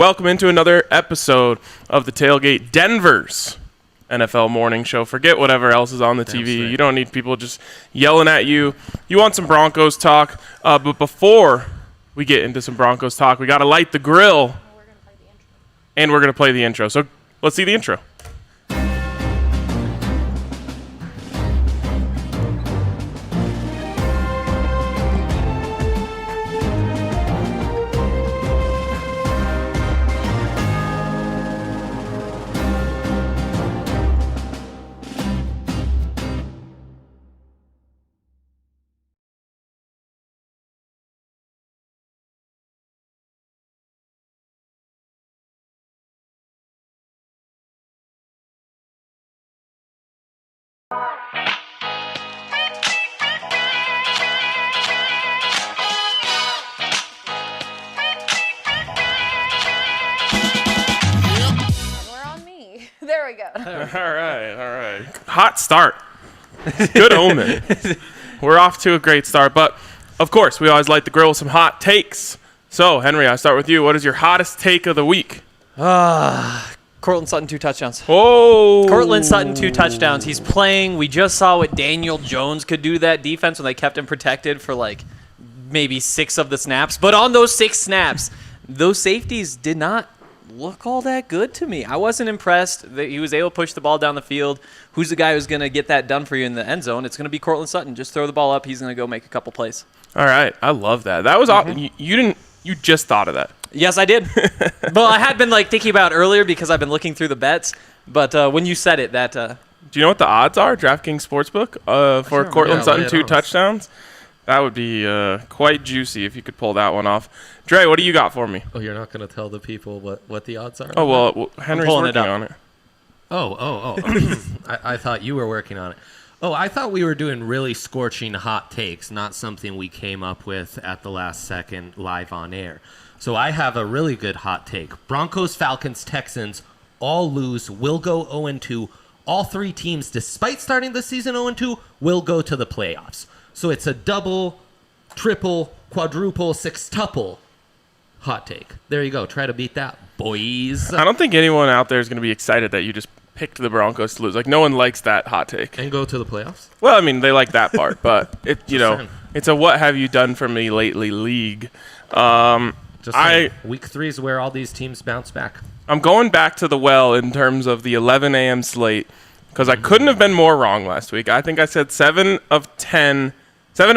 Welcome into another episode of the Tailgate, Denver's NFL morning show. Forget whatever else is on the TV. Right. You don't need people just yelling at you. You want some Broncos talk. But before we get into some Broncos talk, we got to light the grill. And we're going to play the intro. So let's see the intro. There we go. All right. Hot start. Good omen. We're off to a great start, but of course, we always light the grill with some hot takes. So, Henry, I start with you. What is your hottest take of the week? Courtland Sutton, 2 touchdowns. Oh! Courtland Sutton, 2 touchdowns. He's playing. We just saw what Daniel Jones could do to that defense when they kept him protected for like maybe 6 of the snaps. But on those 6 snaps, those safeties did not look all that good to me. I wasn't impressed that he was able to push the ball down the field. Who's the guy who's going to get that done for you in the end zone? It's going to be Courtland Sutton. Just throw the ball up. He's going to go make a couple plays. All right. I love that. That was you just thought of that. Yes, I did. Well, I had been thinking about it earlier because I've been looking through the bets. But when you said it, that do you know what the odds are? DraftKings Sportsbook for Courtland Sutton 2 touchdowns. That would be quite juicy if you could pull that one off. Dre, what do you got for me? Oh, you're not going to tell the people what the odds are? Oh, well Henry's working on it. Oh. I thought you were working on it. Oh, I thought we were doing really scorching hot takes, not something we came up with at the last second live on air. So I have a really good hot take. Broncos, Falcons, Texans all lose, will go 0-2. All 3 teams, despite starting the season 0-2, will go to the playoffs. So it's a double, triple, quadruple, sextuple hot take. There you go. Try to beat that, boys. I don't think anyone out there is going to be excited that you just picked the Broncos to lose. Like, no one likes that hot take. And go to the playoffs? Well, I mean, they like that part, but it's a what have you done for me lately league. Week 3 is where all these teams bounce back. I'm going back to the well in terms of the 11 a.m. slate because I couldn't have been more wrong last week. I think I said 7 of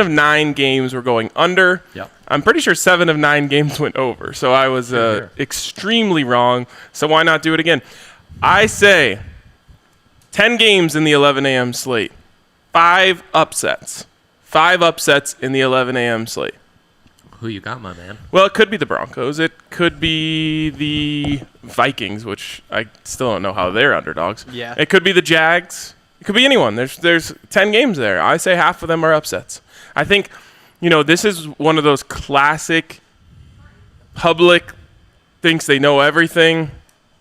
9 games were going under. Yep. I'm pretty sure 7 of 9 games went over. So I was extremely wrong. So why not do it again? I say 10 games in the 11 a.m. slate. 5 upsets. 5 upsets in the 11 a.m. slate. Who you got, my man? Well, it could be the Broncos. It could be the Vikings, which I still don't know how they're underdogs. Yeah. It could be the Jags. It could be anyone. There's 10 games there. I say half of them are upsets. I think, this is one of those classic public thinks they know everything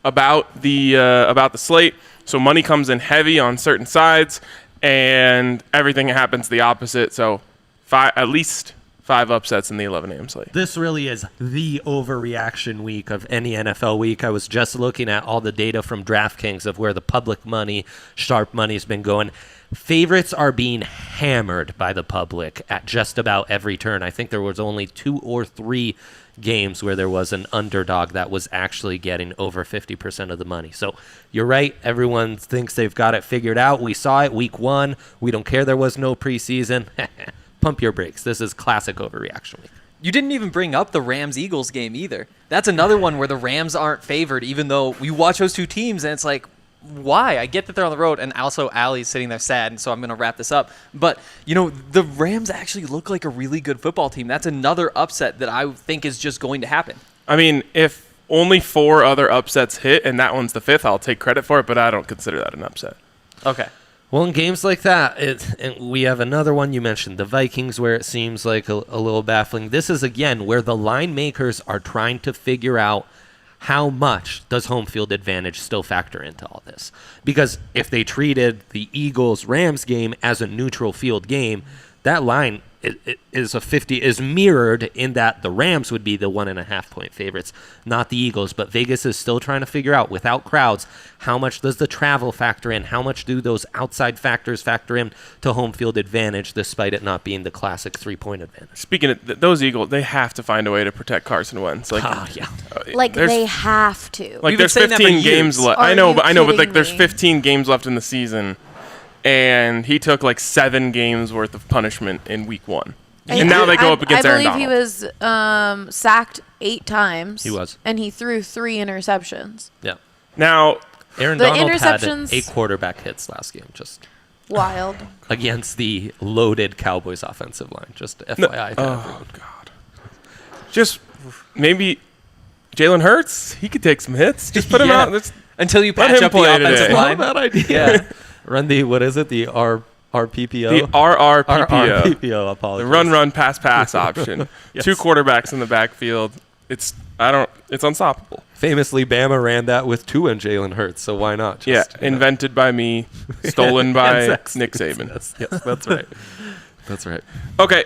about the slate. So money comes in heavy on certain sides, and everything happens the opposite. So at least 5 upsets in the 11 a.m. slate. This really is the overreaction week of any NFL week. I was just looking at all the data from DraftKings of where the public money, sharp money has been going. Favorites are being hammered by the public at just about every turn. I think there was only 2 or 3 games where there was an underdog that was actually getting over 50% of the money. So you're right. Everyone thinks they've got it figured out. We saw it week 1. We don't care there was no preseason. Pump your brakes. This is classic overreaction week. You didn't even bring up the Rams-Eagles game either. That's another one where the Rams aren't favored, even though we watch those 2 teams, and it's like, why? I get that they're on the road, and also Allie's sitting there sad, and so I'm going to wrap this up. But, the Rams actually look like a really good football team. That's another upset that I think is just going to happen. I mean, if only 4 other upsets hit, and that one's the 5th, I'll take credit for it, but I don't consider that an upset. Okay. Well, in games like that, and we have another one you mentioned, the Vikings, where it seems like a little baffling. This is, again, where the line makers are trying to figure out how much does home field advantage still factor into all this? Because if they treated the Eagles-Rams game as a neutral field game, that line is mirrored in that the Rams would be the 1.5 point favorites, not the Eagles. But Vegas is still trying to figure out, without crowds, how much does the travel factor in? How much do those outside factors factor in to home field advantage, despite it not being the classic 3-point advantage? Speaking of those Eagles, they have to find a way to protect Carson Wentz. Like, They have to. Like, We've been there's saying that for 15 games years. left. Are I know, you but like kidding there's me? 15 games left in the season, and he took like 7 games worth of punishment in week 1. And now they go up against Aaron I believe Donald. he was sacked 8 times. He was. And he threw 3 interceptions. Yeah. Now, Aaron The Donald had interceptions- 8 quarterback hits last game, just Wild. against the loaded Cowboys offensive line. Just FYI. to everyone. oh God, just maybe Jalen Hurts. He could take some hits. Just put him Yeah. out. Until you Let patch him up the play offensive today. line. Not a bad idea. Yeah. Run the, what is it? The RPPO? The RRPPO. RRPPO, apologies. The run, pass option. Yes. 2 quarterbacks in the backfield. It's unstoppable. Famously, Bama ran that with Tua and Jalen Hurts, so why not? Yeah, Just, you know. invented by me, stolen by Nick Saban. Yes, that's right. That's right. Okay,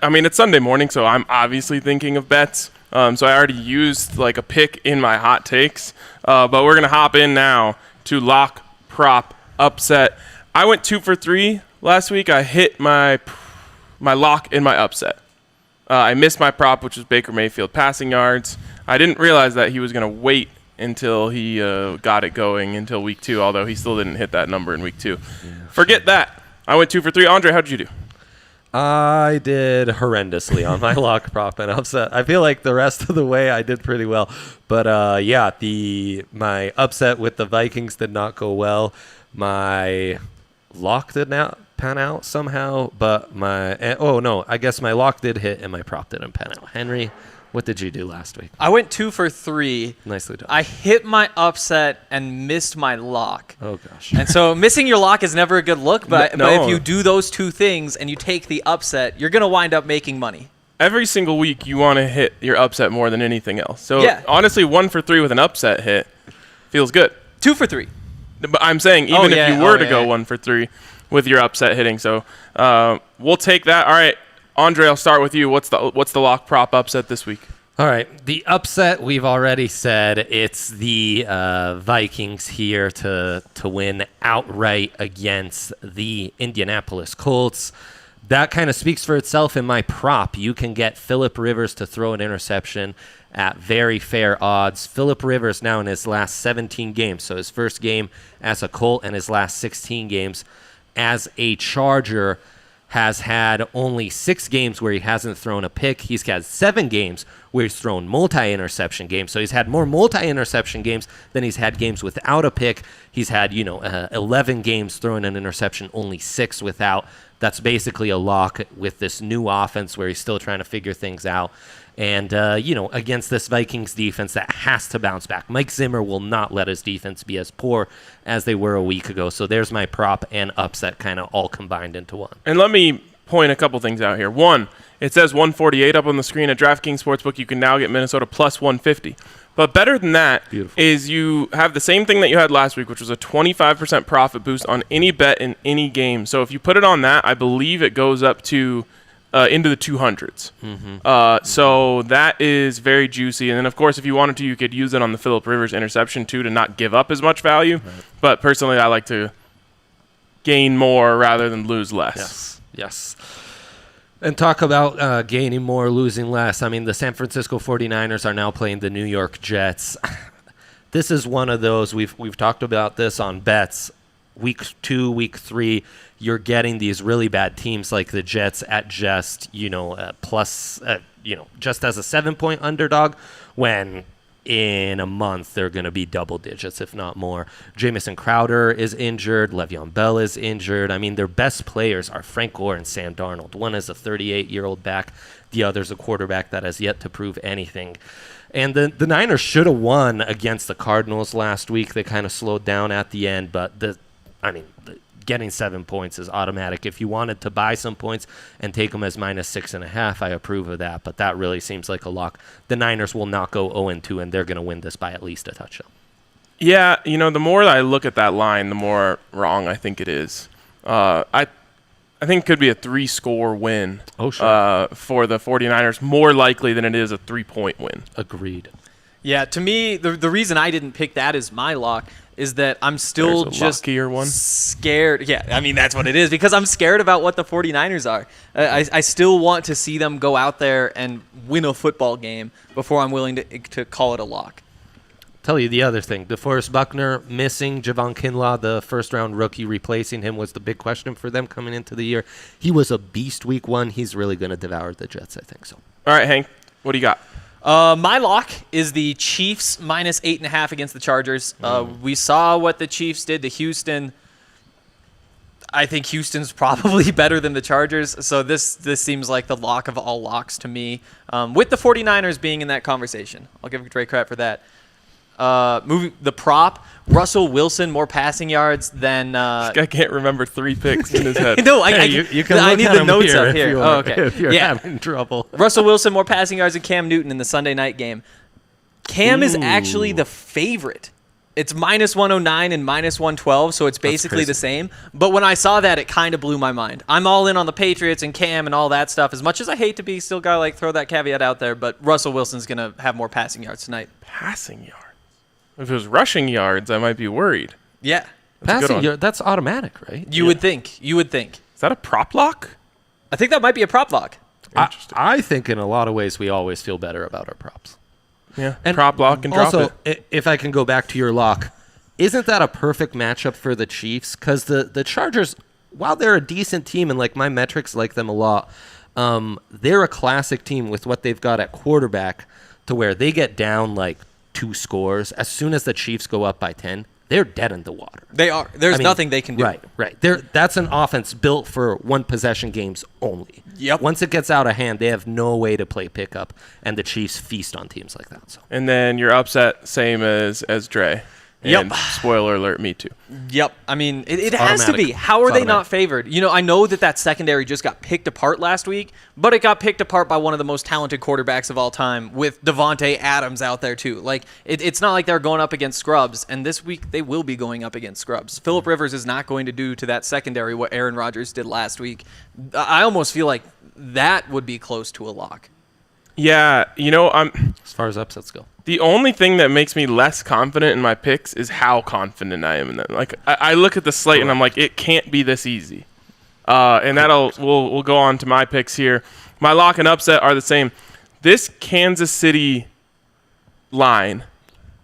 I mean, it's Sunday morning, so I'm obviously thinking of bets. So I already used like a pick in my hot takes, but we're gonna hop in now to lock, prop, upset. I went 2 for 3 last week. I hit my lock in my upset. I missed my prop, which was Baker Mayfield passing yards. I didn't realize that he was gonna wait until he got it going until week 2, although he still didn't hit that number in week 2. Forget that. I went 2 for 3. Andre, how did you do? I did horrendously on my lock, prop, and upset. I feel like the rest of the way I did pretty well. But my upset with the Vikings did not go well. My lock did not pan out somehow, but I guess my lock did hit and my prop didn't pan out. Henry, what did you do last week? I went 2 for 3. Nicely done. I hit my upset and missed my lock. Oh, gosh. And so missing your lock is never a good look, but No. if you do those 2 things and you take the upset, you're going to wind up making money. Every single week, you want to hit your upset more than anything else. So Yeah. honestly, 1 for 3 with an upset hit feels good. 2 for 3. But I'm saying even if you were to go yeah. 1 for 3 with your upset hitting, so we'll take that. All right, Andre, I'll start with you. What's the lock prop upset this week? All right, the upset, we've already said it's the Vikings here to win outright against the Indianapolis Colts. That kind of speaks for itself in my prop. You can get Phillip Rivers to throw an interception at very fair odds. Phillip Rivers now in his last 17 games, so his first game as a Colt and his last 16 games as a Charger, has had only 6 games where he hasn't thrown a pick. He's had 7 games where he's thrown multi-interception games. So he's had more multi-interception games than he's had games without a pick. He's had, 11 games throwing an interception, only 6 without. That's basically a lock with this new offense where he's still trying to figure things out. And, against this Vikings defense that has to bounce back. Mike Zimmer will not let his defense be as poor as they were a week ago. So there's my prop and upset kind of all combined into one. And let me point a couple things out here. 1, it says 148 up on the screen at DraftKings Sportsbook. You can now get Minnesota plus 150. But better than that is you have the same thing that you had last week, which was a 25% profit boost on any bet in any game. So if you put it on that, I believe it goes up to into the 200s. So that is very juicy. And then, of course, if you wanted to, you could use it on the Phillip Rivers interception, too, to not give up as much value. Right. But personally, I like to gain more rather than lose less. Yes. And talk about gaining more, losing less. I mean, the San Francisco 49ers are now playing the New York Jets. This is one of those, we've talked about this on bets. Week 2, week 3, you're getting these really bad teams like the Jets at just, plus, just as a 7-point underdog, when in a month they're going to be double digits, if not more. Jamison Crowder is injured. Le'Veon Bell is injured. I mean, their best players are Frank Gore and Sam Darnold. One is a 38-year-old back. The other's a quarterback that has yet to prove anything. And the Niners should have won against the Cardinals last week. They kind of slowed down at the end, but getting 7 points is automatic. If you wanted to buy some points and take them as -6.5, I approve of that, but that really seems like a lock. The Niners will not go 0-2, and they're going to win this by at least a touchdown. Yeah, the more that I look at that line, the more wrong I think it is. I I think it could be a 3-score win. Oh, sure. For the 49ers, more likely than it is a 3-point win. Agreed. Yeah, to me, the reason I didn't pick that as my lock is that I'm still There's a just luckier one. scared. Yeah, I mean, that's what it is, because I'm scared about what the 49ers are. I still want to see them go out there and win a football game before I'm willing to call it a lock. Tell you the other thing. DeForest Buckner missing. Javon Kinlaw, the first-round rookie, replacing him was the big question for them coming into the year. He was a beast week 1. He's really going to devour the Jets, I think so. All right, Hank, what do you got? My lock is the Chiefs minus 8.5 against the Chargers. We saw what the Chiefs did to Houston. I think Houston's probably better than the Chargers, so this seems like the lock of all locks to me, with the 49ers being in that conversation. I'll give Dre credit for that. Moving the prop, Russell Wilson more passing yards than. This guy can't remember 3 picks in his head. No, I You can I look need at the him notes here up if here. you Oh, want- okay. If you're Yeah, having trouble. Russell Wilson more passing yards than Cam Newton in the Sunday night game. Cam is actually the favorite. It's minus 109 and minus 112, so it's basically the same. But when I saw that, it kind of blew my mind. I'm all in on the Patriots and Cam and all that stuff. As much as I hate to be, still gotta like throw that caveat out there. But Russell Wilson's gonna have more passing yards tonight. Passing yards. If it was rushing yards, I might be worried. Yeah, That's a good Passing one. yard, that's automatic, right? you would think. You would think. Is that a prop lock? I think that might be a prop lock. Interesting. I think in a lot of ways we always feel better about our props. Yeah. And Prop lock and drop also, it. if I can go back to your lock, isn't that a perfect matchup for the Chiefs? Because the Chargers, while they're a decent team and like my metrics like them a lot, they're a classic team with what they've got at quarterback to where they get down like 2 scores. As soon as the Chiefs go up by 10, they're dead in the water. They are. There's nothing they can do. Right. That's an offense built for one possession games only. Yep. Once it gets out of hand, they have no way to play pickup, and the Chiefs feast on teams like that. So. And then you're upset, same as Dre. Yep. And spoiler alert, me too. Yep. I mean, it has to automatic. be. How are It's they not favored? You know, I know that secondary just got picked apart last week, but it got picked apart by one of the most talented quarterbacks of all time with Devontae Adams out there too. Like, it's not like they're going up against scrubs, and this week they will be going up against scrubs. Phillip Rivers is not going to do to that secondary what Aaron Rodgers did last week. I almost feel like that would be close to a lock. Yeah, As far as upsets go. the only thing that makes me less confident in my picks is how confident I am in them. Like I look at the slate and I'm like, it can't be this easy. And we'll go on to my picks here. My lock and upset are the same. This Kansas City line,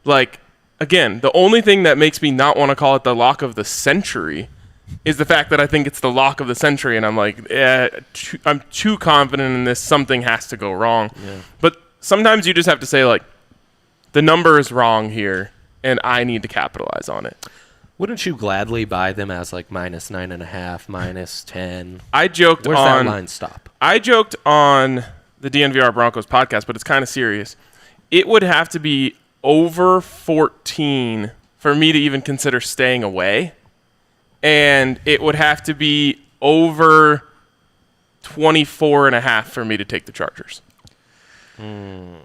like, again, the only thing that makes me not want to call it the lock of the century is the fact that I think it's the lock of the century, and I'm like, I'm too confident in this. Something has to go wrong. Yeah. But sometimes you just have to say, like, the number is wrong here, and I need to capitalize on it. Wouldn't you gladly buy them as like minus 9.5, minus 10? I joked Where's on that line stop? I joked on the DNVR Broncos podcast, but it's kind of serious. It would have to be over 14 for me to even consider staying away. And it would have to be over 24.5 for me to take the Chargers. And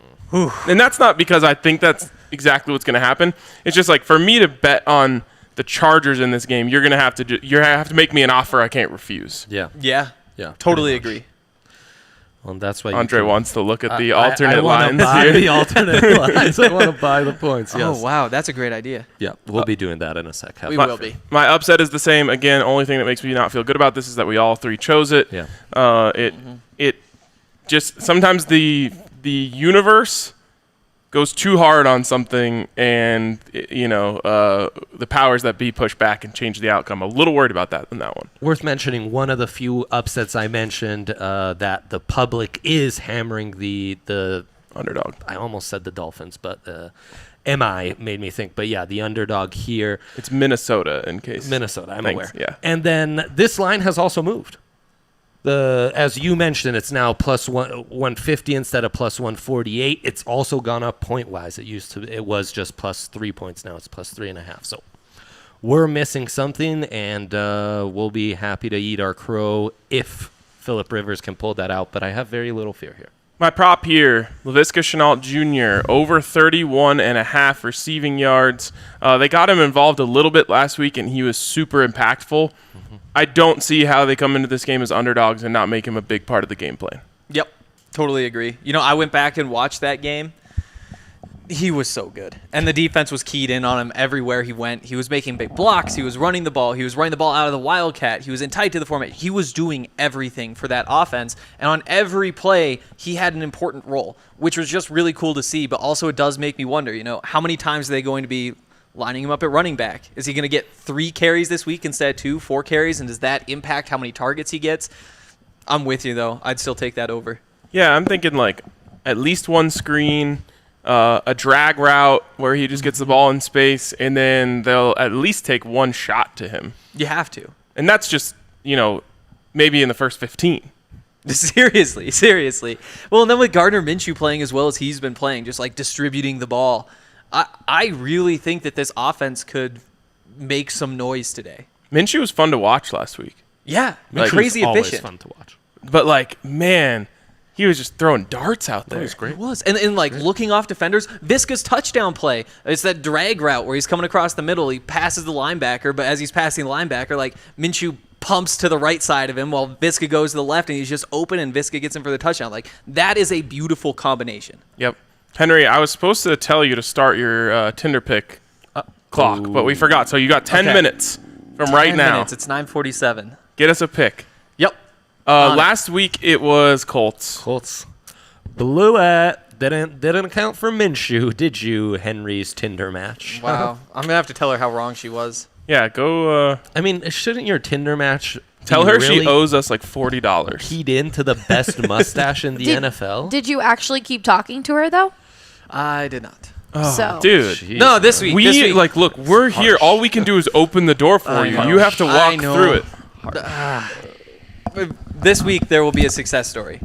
that's not because I think that's exactly what's going to happen. It's just like, for me to bet on the Chargers in this game, you're going to have to make me an offer I can't refuse. Yeah. Yeah. Yeah. Totally agree. Well, that's why Andre wants to look at the I alternate wanna lines buy here. the alternate lines. I want to buy the points. Yes. Oh, wow. That's a great idea. Yeah, we'll be doing that in a sec. We will be. My upset is the same. Again, only thing that makes me not feel good about this is that we all three chose it. Yeah. It just sometimes the universe goes too hard on something, and the powers that be push back and change the outcome. I'm a little worried about that in that one. Worth mentioning, one of the few upsets I mentioned that the public is hammering the Underdog. I almost said the Dolphins, but MI made me think. But yeah, the underdog here. It's Minnesota, in case. Minnesota, I'm Thanks, aware. yeah. And then this line has also moved. As you mentioned, it's now plus 150 instead of plus 148. It's also gone up point-wise. It was just plus 3 points. Now it's plus 3.5. So we're missing something, and we'll be happy to eat our crow if Phillip Rivers can pull that out. But I have very little fear here. My prop here, Laviska Shenault Jr., over 31.5 receiving yards. They got him involved a little bit last week, and he was super impactful. I don't see how they come into this game as underdogs and not make him a big part of the game plan. Yep, totally agree. I went back and watched that game. He was so good. And the defense was keyed in on him everywhere he went. He was making big blocks. He was running the ball. He was running the ball out of the Wildcat. He was in tight to the format. He was doing everything for that offense. And on every play, he had an important role, which was just really cool to see. But also it does make me wonder, how many times are they going to be lining him up at running back? Is he going to get 3 carries this week instead of 2, 4 carries? And does that impact how many targets he gets? I'm with you, though. I'd still take that over. Yeah, I'm thinking like at least one screen, a drag route where he just gets the ball in space, and then they'll at least take one shot to him. You have to. And that's just, maybe in the first 15. Seriously. Well, and then with Gardner Minshew playing as well as he's been playing, just like distributing the ball, I really think that this offense could make some noise today. Minshew was fun to watch last week. Yeah, Always crazy efficient. fun to watch. But man, he was just throwing darts out there. It was great. It was. And looking off defenders, Visca's touchdown play, it's that drag route where he's coming across the middle. He passes the linebacker, but as he's passing the linebacker, Minshew pumps to the right side of him while Visca goes to the left, and he's just open, and Visca gets him for the touchdown. That is a beautiful combination. Yep. Henry, I was supposed to tell you to start your Tinder pick clock, but we forgot. So you got 10 minutes from right now. 10 minutes. It's 9:47. Get us a pick. Yep. Last week it was Colts. Colts blew it. Didn't account for Minshew, did you? Henry's Tinder match. Wow. I'm gonna have to tell her how wrong she was. Yeah, go. I mean, shouldn't your Tinder match Tell her really she owes us like $40. keyed into the best mustache in the NFL? Did you actually keep talking to her though? I did not. Oh, dude. Jeez, No, this week. This week. Look, we're here. All we can do is open the door for you. You have to walk through it. This week there will be a success story.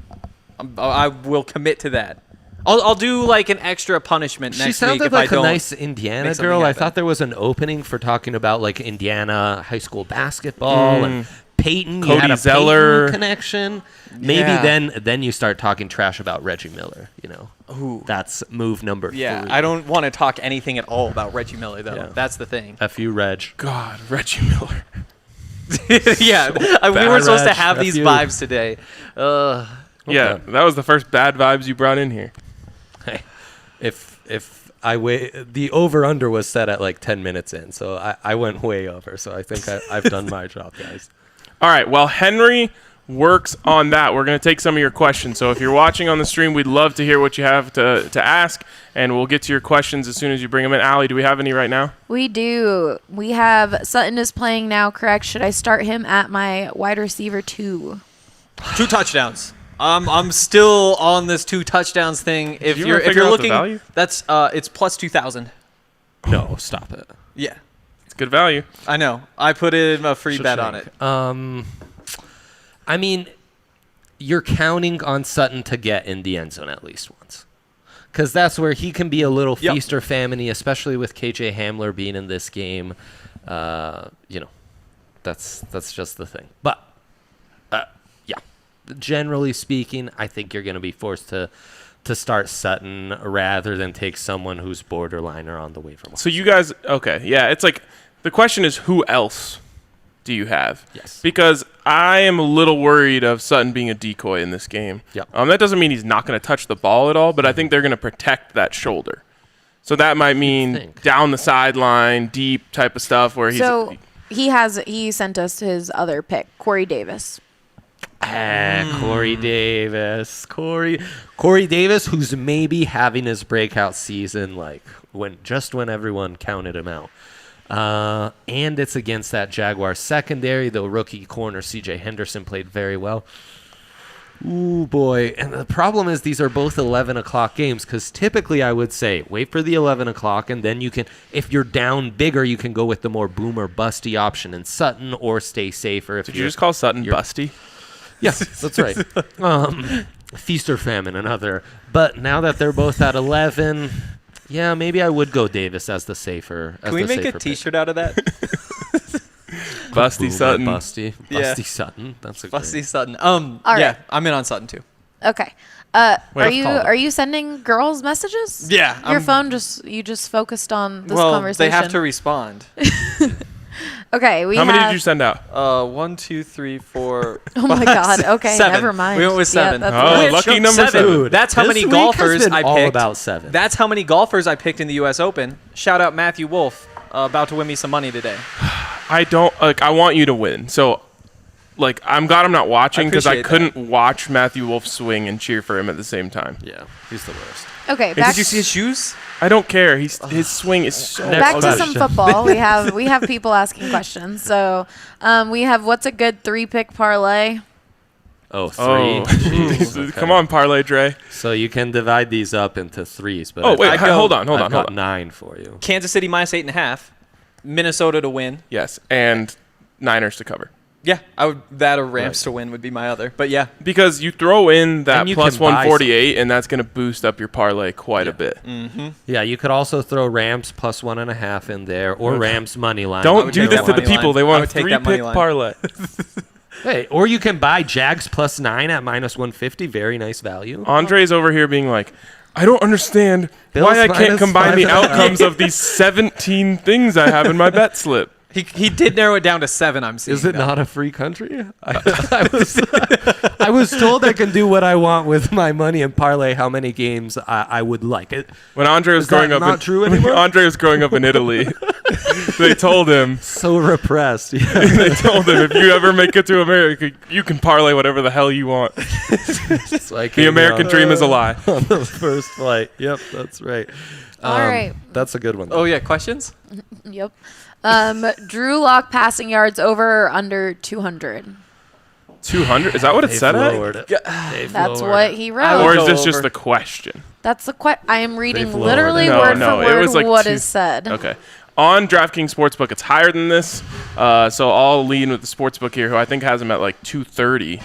I will commit to that. I'll do an extra punishment next week. She sounded if like I a don't nice Indiana make something girl. I happen. thought there was an opening for talking about Indiana high school basketball and Peyton. You had Cody a Zeller Peyton connection. Maybe then you start talking trash about Reggie Miller. Ooh. That's move number 3. Yeah, I don't want to talk anything at all about Reggie Miller though. Yeah. That's the thing. F you, Reg. God, Reggie Miller. Yeah, we were supposed to have these F you. vibes today. Yeah, that was the first bad vibes you brought in here. Hey, if I the over under was set at 10 minutes in, so I went way over. So I think I've done my job, guys. All right, while Henry works on that, we're going to take some of your questions. So if you're watching on the stream, we'd love to hear what you have to ask, and we'll get to your questions as soon as you bring them in. Allie, do we have any right now? We do. We have Sutton is playing now, correct? Should I start him at my wide receiver 2? 2 touchdowns. I'm still on this 2 touchdowns thing. If you you're ever figure out the looking, value? that's it's plus 2,000. No, stop it. Yeah, It's good value. I know. I put in a free bet on it. I mean, you're counting on Sutton to get in the end zone at least once. Because that's where he can be a little feast or famine-y, especially with KJ Hamler being in this game. That's just the thing. But, yeah, generally speaking, I think you're going to be forced to start Sutton rather than take someone who's borderline or on the waiver wire. So you guys, okay, yeah, it's the question is who else do you have? Yes. Because I am a little worried of Sutton being a decoy in this game. Yep. That doesn't mean he's not going to touch the ball at all, but I think they're going to protect that shoulder. So that might mean down the sideline, deep type of stuff where he's... So he sent us his other pick, Corey Davis. Corey Davis. Corey Davis, who's maybe having his breakout season when everyone counted him out. And it's against that Jaguars secondary. The rookie corner C.J. Henderson played very well. Ooh, boy. And the problem is these are both 11 o'clock games because typically I would say wait for the 11 o'clock and then you can, if you're down bigger, you can go with the more boom or busty option in Sutton or stay safer. Did you just call Sutton busty? Yeah, that's right. Feast or famine, another. But now that they're both at 11, yeah, maybe I would go Davis as the safer. Can we make a T-shirt out of that? Busty Sutton. Busty Sutton. That's a Busty great. Sutton. All right. Yeah, I'm in on Sutton too. Okay. Are you sending girls messages? Yeah. Your phone just focused on this well, conversation. they have to respond. Okay, How many did you send out? 1, 2, 3, 4. Oh my God. Okay, 7. never mind. We went with 7. Yeah, Oh, that's lucky good. number 7. Dude, That's how this many week golfers has been I all picked. about 7. That's how many golfers I picked in the U.S. Open. Shout out Matthew Wolff, about to win me some money today. I want you to win. So, I'm glad I'm not watching because I appreciate couldn't watch Matthew Wolff swing and cheer for him at the same time. Yeah, he's the worst. Okay, back, Did you see his shoes? I don't care. His swing is so back to ugly. some football. We have people asking questions. So we have what's a good 3-pick parlay? Oh, 3. Oh, Jeez, okay. Come on, Parlay Dre. So you can divide these up into 3s. But Oh, wait, hold on. I've got 9 for you. Kansas City minus 8.5. Minnesota to win. Yes, and Niners to cover. Yeah, I would. That or Rams to win would be my other. But yeah, Because you throw in that And you plus can buy 148, and that's going to boost up your parlay quite a bit. Yeah, you could also throw Rams plus 1.5 in there, or Rams money line. Don't would do take this that to the money people. line. They I want a would take that money 3-pick line. parlay. Hey, or you can buy Jags plus 9 at minus 150. Very nice value. Andre's over here being like, I don't understand Bills why I can't minus combine the 5.5. outcomes of these 17 things I have in my bet slip. he did narrow it down to 7. I'm seeing. Is it now. not a free country? I was told I can do what I want with my money and parlay how many games I would like. When Andre was Is that growing up, not true anymore? When Andre was growing up in Italy, they told him, So repressed. Yeah. they told him, if you ever make it to America, you can parlay whatever the hell you want. So I The came American out dream is a lie. on the first flight. Yep, that's right. All right. That's a good one. Oh yeah, questions? Yep. Drew Lock passing yards over or under 200. 200? Is that what it They've said at? lowered it. They've That's lowered what it. he I wrote. Or would is go this just over. the question? That's the I am reading They've lowered literally it. No, word no, for it word was like what two- is said. Okay. On DraftKings Sportsbook, it's higher than this. So I'll lean with the Sportsbook here, who I think has him at like 230,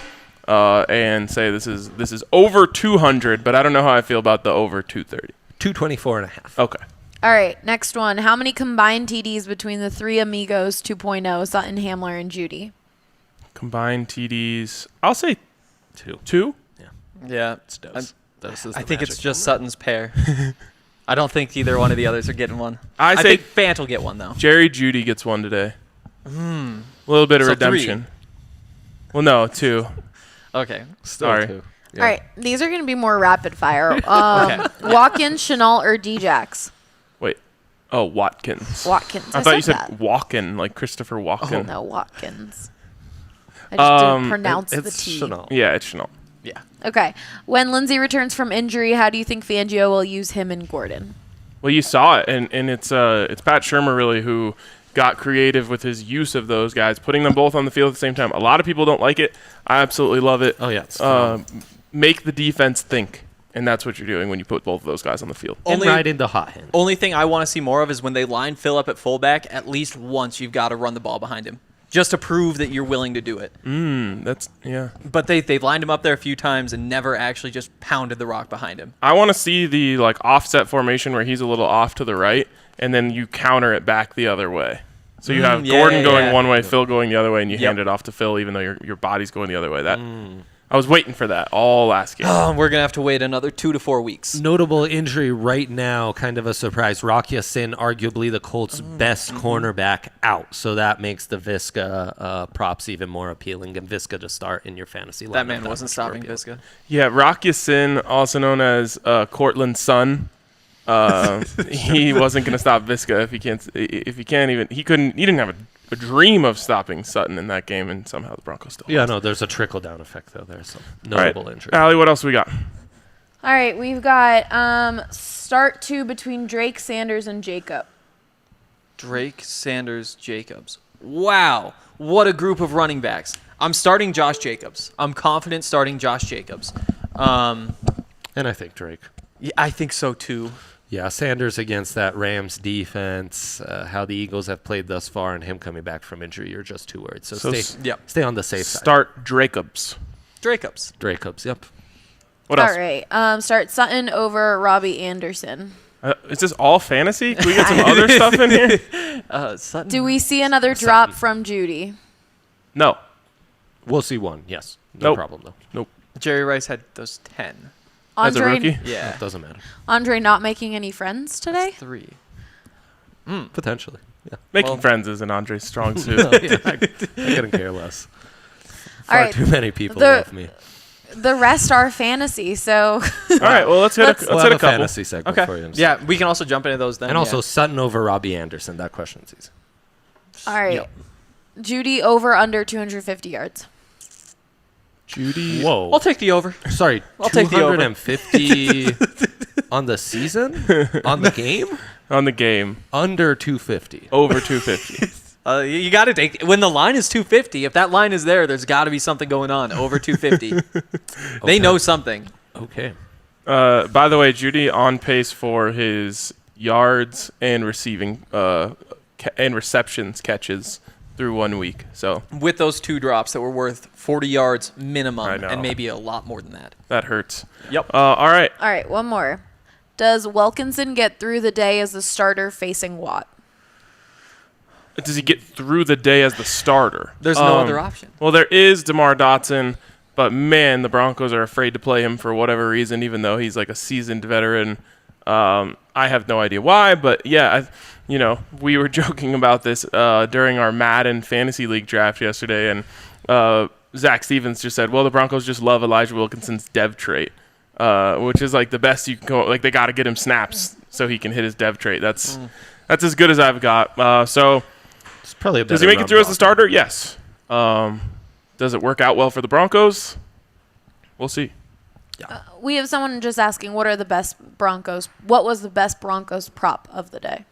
and say this is over 200, but I don't know how I feel about the over 230. 224.5. Okay. All right, next one. How many combined TDs between the three amigos 2.0, Sutton, Hamler, and Judy? Combined TDs, I'll say 2. 2. Yeah, Dose is I the think it's magic just number. Sutton's pair. I don't think either one of the others are getting one. I say think Fant will get one though. Jerry Judy gets one today. A little bit of So redemption. Well, no, 2. Okay. Still Sorry. 2. Yeah. All right, these are going to be more rapid fire. Okay. Watkins, Chenault, or Djax? Wait. Oh, Watkins. Watkins. I thought you said that. Walken, like Christopher Walken. No, Watkins. I just didn't pronounce the It's T. Chenault. Yeah, it's Chenault. Yeah. Okay. When Lindsey returns from injury, how do you think Fangio will use him and Gordon? Well, you saw it, and it's Pat Shurmur really who got creative with his use of those guys, putting them both on the field at the same time. A lot of people don't like it. I absolutely love it. Oh, yeah. It's phenomenal. Make the defense think, and that's what you're doing when you put both of those guys on the field. And right into hot hand. Only thing I want to see more of is when they line Phil up at fullback, at least once you've got to run the ball behind him. Just to prove that you're willing to do it. That's yeah. But they lined him up there a few times and never actually just pounded the rock behind him. I want to see the offset formation where he's a little off to the right, and then you counter it back the other way. So you have yeah, Gordon going yeah. one way, Phil going the other way, and you Yep. hand it off to Phil, even though your body's going the other way. That I was waiting for that all last game. We're going to have to wait another 2 to 4 weeks. Notable injury right now, kind of a surprise. Rocky Sin, arguably the Colts' best cornerback, out. So that makes the Visca props even more appealing, and Visca to start in your fantasy lineup. That man That wasn't much more stopping appealing. Visca. Yeah, Rock Ya-Sin, also known as Courtland Sutton. He wasn't going to stop Visca he didn't have a dream of stopping Sutton in that game, and somehow the Broncos still Yeah, lost. no, there's a trickle-down effect, though. There's some All right. notable injury. Allie, what else we got? All right, we've got start 2 between Drake, Sanders, and Jacob. Drake, Sanders, Jacobs. Wow. What a group of running backs. I'm starting Josh Jacobs. I'm confident starting Josh Jacobs. And I think Drake. Yeah, I think so too. Yeah, Sanders against that Rams defense, how the Eagles have played thus far, and him coming back from injury, you're just too worried. So stay on the safe side. Start Jacobs. Jacobs. Dracobs, yep. What else? All right, start Sutton over Robbie Anderson. Is this all fantasy? Can we get some other stuff in here? Sutton. Do we see another drop from Judy? No. We'll see one, yes. No Nope. problem, though. Nope. Jerry Rice had those 10. As a rookie? Yeah. It doesn't matter. Andre not making any friends today? 3. Potentially. Making friends isn't Andre's strong suit. I couldn't care less. All Far right. too many people love me. The rest are fantasy, so All right, well, let's hit a We'll couple. have a fantasy segment for you. Yeah, we can also jump into those then. And also yeah. Sutton over Robbie Anderson. That question's easy. all right. Yep. Judy over under 250 yards. Judy. Whoa. I'll take the over. Sorry, I'll take the over. 250 on the season? On the game? On the game. Under 250. Over 250. You got to take when the line is 250. If that line is there, there's got to be something going on over 250. They know something. Okay. By the way, Judy on pace for his yards and receiving and receptions catches through 1 week. So With those 2 drops that were worth 40 yards minimum, I know. and maybe a lot more than that. that hurts. Yep. All right. All right, one more. Does Wilkinson get through the day as the starter facing Watt? Does he get through the day as the starter? There's no other option. Well, there is DeMar Dotson, but man, the Broncos are afraid to play him for whatever reason, even though he's like a seasoned veteran. I have no idea why, but yeah, we were joking about this during our Madden Fantasy League draft yesterday, and Zach Stevens just said, well, the Broncos just love Elijah Wilkinson's dev trait, which is like the best you can go. Like they got to get him snaps so he can hit his dev trait. That's as good as I've got. So It's probably a better does he make it run through as the blocker. starter? Yes. Does it work out well for the Broncos? We'll see. We have someone just asking, what was the best Broncos prop of the day?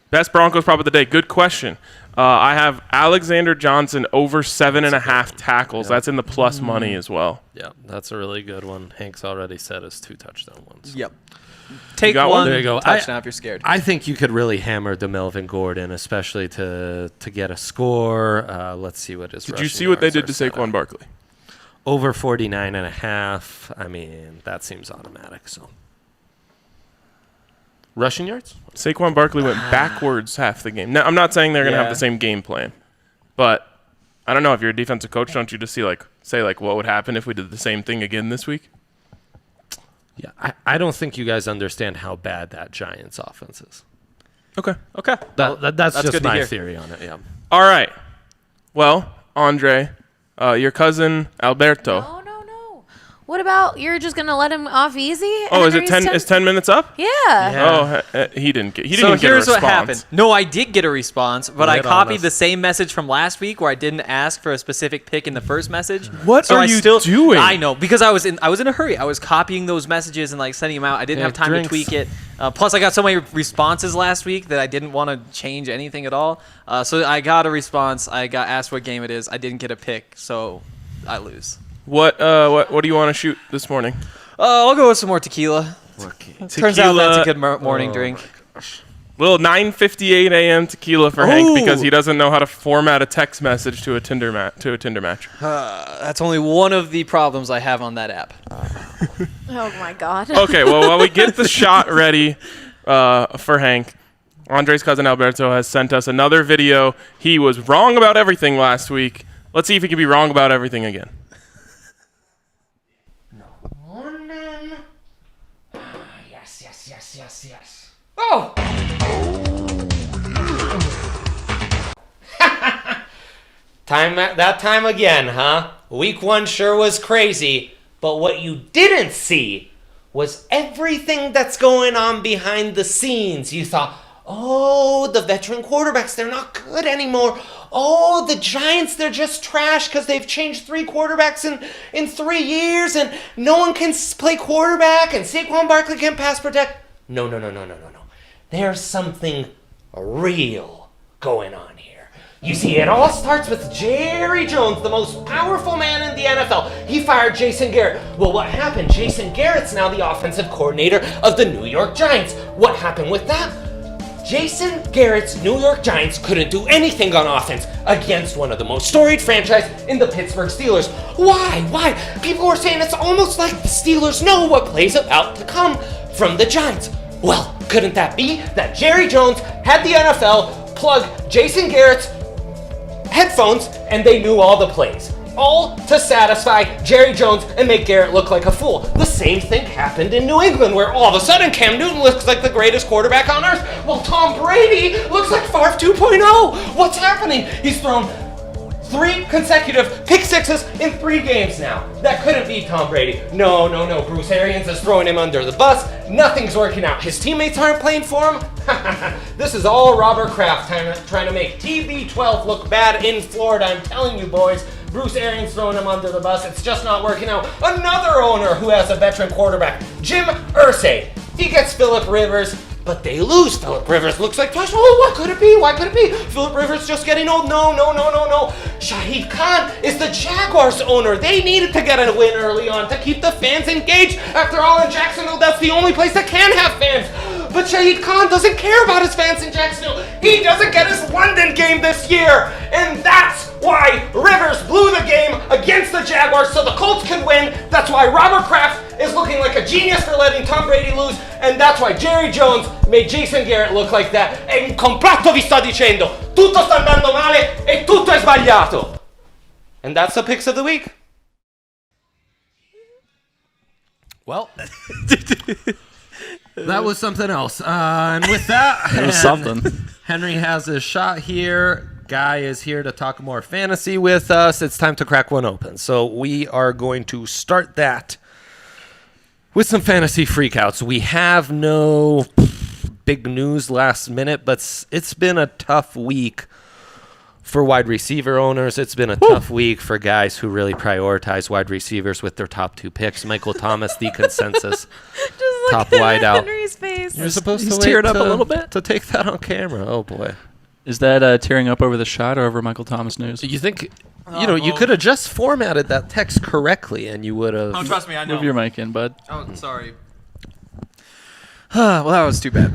Best Broncos prop of the day. Good question. I have Alexander Johnson over 7.5 tackles. That's in the plus money as well. Yeah, that's a really good one. Hank's already said his 2 touchdown ones. Yep. Take got one? one. There you go. Touchdown if you're scared. I think you could really hammer DeMelvin Gordon, especially to get a score. Let's see what his Did you rushing see what they yards did are to set Saquon at. Barkley? Over 49.5. I mean, that seems automatic. So, rushing yards? Saquon Barkley went backwards half the game. Now, I'm not saying they're going to have Yeah. the same game plan, but I don't know. If you're a defensive coach, don't you just say what would happen if we did the same thing again this week? Yeah, I don't think you guys understand how bad that Giants offense is. Okay. Okay. That's just good to my hear. theory on it. Yeah. All right. Well, Andre, your cousin Alberto. No. What about you're just gonna let him off easy? Oh, is it 10? Is 10 minutes up? Yeah. Oh, he didn't get. He didn't So even get a here's response. what happened. No, I did get a response, but I Right on copied us. the same message from last week where I didn't ask for a specific pick in the first message. What So are I you still, doing? I know because I was in a hurry. I was copying those messages and sending them out. I didn't Yeah, have time drinks. to tweak it. Plus, I got so many responses last week that I didn't want to change anything at all. So I got a response. I got asked what game it is. I didn't get a pick, so I lose. What do you want to shoot this morning? I'll go with some more tequila. Turns out that's a good morning Oh drink. Little 9:58 a.m. tequila for Hank because he doesn't know how to format a text message to a Tinder match. That's only one of the problems I have on that app. Oh my God. Okay, well, while we get the shot ready for Hank, Andre's cousin Alberto has sent us another video. He was wrong about everything last week. Let's see if he can be wrong about everything again. Yes. Oh! That time again, huh? Week 1 sure was crazy, but what you didn't see was everything that's going on behind the scenes. You thought, oh, the veteran quarterbacks, they're not good anymore. Oh, the Giants, they're just trash because they've changed 3 quarterbacks in 3 years and no one can play quarterback and Saquon Barkley can pass protect. No. There's something real going on here. You see, it all starts with Jerry Jones, the most powerful man in the NFL. He fired Jason Garrett. Well, what happened? Jason Garrett's now the offensive coordinator of the New York Giants. What happened with that? Jason Garrett's New York Giants couldn't do anything on offense against one of the most storied franchises in the Pittsburgh Steelers. Why? People were saying it's almost like the Steelers know what play's about to come from the Giants. Well, couldn't that be that Jerry Jones had the NFL plug Jason Garrett's headphones and they knew all the plays? All to satisfy Jerry Jones and make Garrett look like a fool. The same thing happened in New England, where all of a sudden Cam Newton looks like the greatest quarterback on earth, while Tom Brady looks like Favre 2.0. What's happening? He's thrown 3 consecutive pick sixes in 3 games now. That couldn't be Tom Brady. No. Bruce Arians is throwing him under the bus. Nothing's working out. His teammates aren't playing for him. This is all Robert Kraft trying to make TB12 look bad in Florida. I'm telling you, boys. Bruce Arians throwing him under the bus. It's just not working out. Another owner who has a veteran quarterback, Jim Irsay. He gets Phillip Rivers, but they lose. Phillip Rivers looks like trash. Oh, what could it be? Why could it be? Phillip Rivers just getting old. No. Shahid Khan is the Jaguars owner. They needed to get a win early on to keep the fans engaged. After all, in Jacksonville, that's the only place that can have fans. But Shahid Khan doesn't care about his fans in Jacksonville. He doesn't get his London game this year. And that's why Rivers blew the game against the Jaguars so the Colts could win. That's why Robert Kraft is looking like a genius for letting Tom Brady lose. And that's why Jerry Jones made Jason Garrett look like that. E un complotto vi sta dicendo. Tutto sta andando male e tutto è sbagliato. And that's the picks of the week. Well, that was something else. And with that, It was something. Henry has his shot here. Guy is here to talk more fantasy with us. It's time to crack one open. So we are going to start that with some fantasy freakouts. We have no big news last minute, but it's been a tough week for wide receiver owners. It's been a tough week for guys who really prioritize wide receivers with their top 2 picks. Michael Thomas, the consensus top wideout. Henry's face. You're supposed He's to wait teared up a little bit. to take that on camera. Oh boy. Is that tearing up over the shot or over Michael Thomas news? You think, you could have just formatted that text correctly and you would have. Oh, trust me, I know. Move your mic in, bud. Oh, sorry. Well, that was too bad.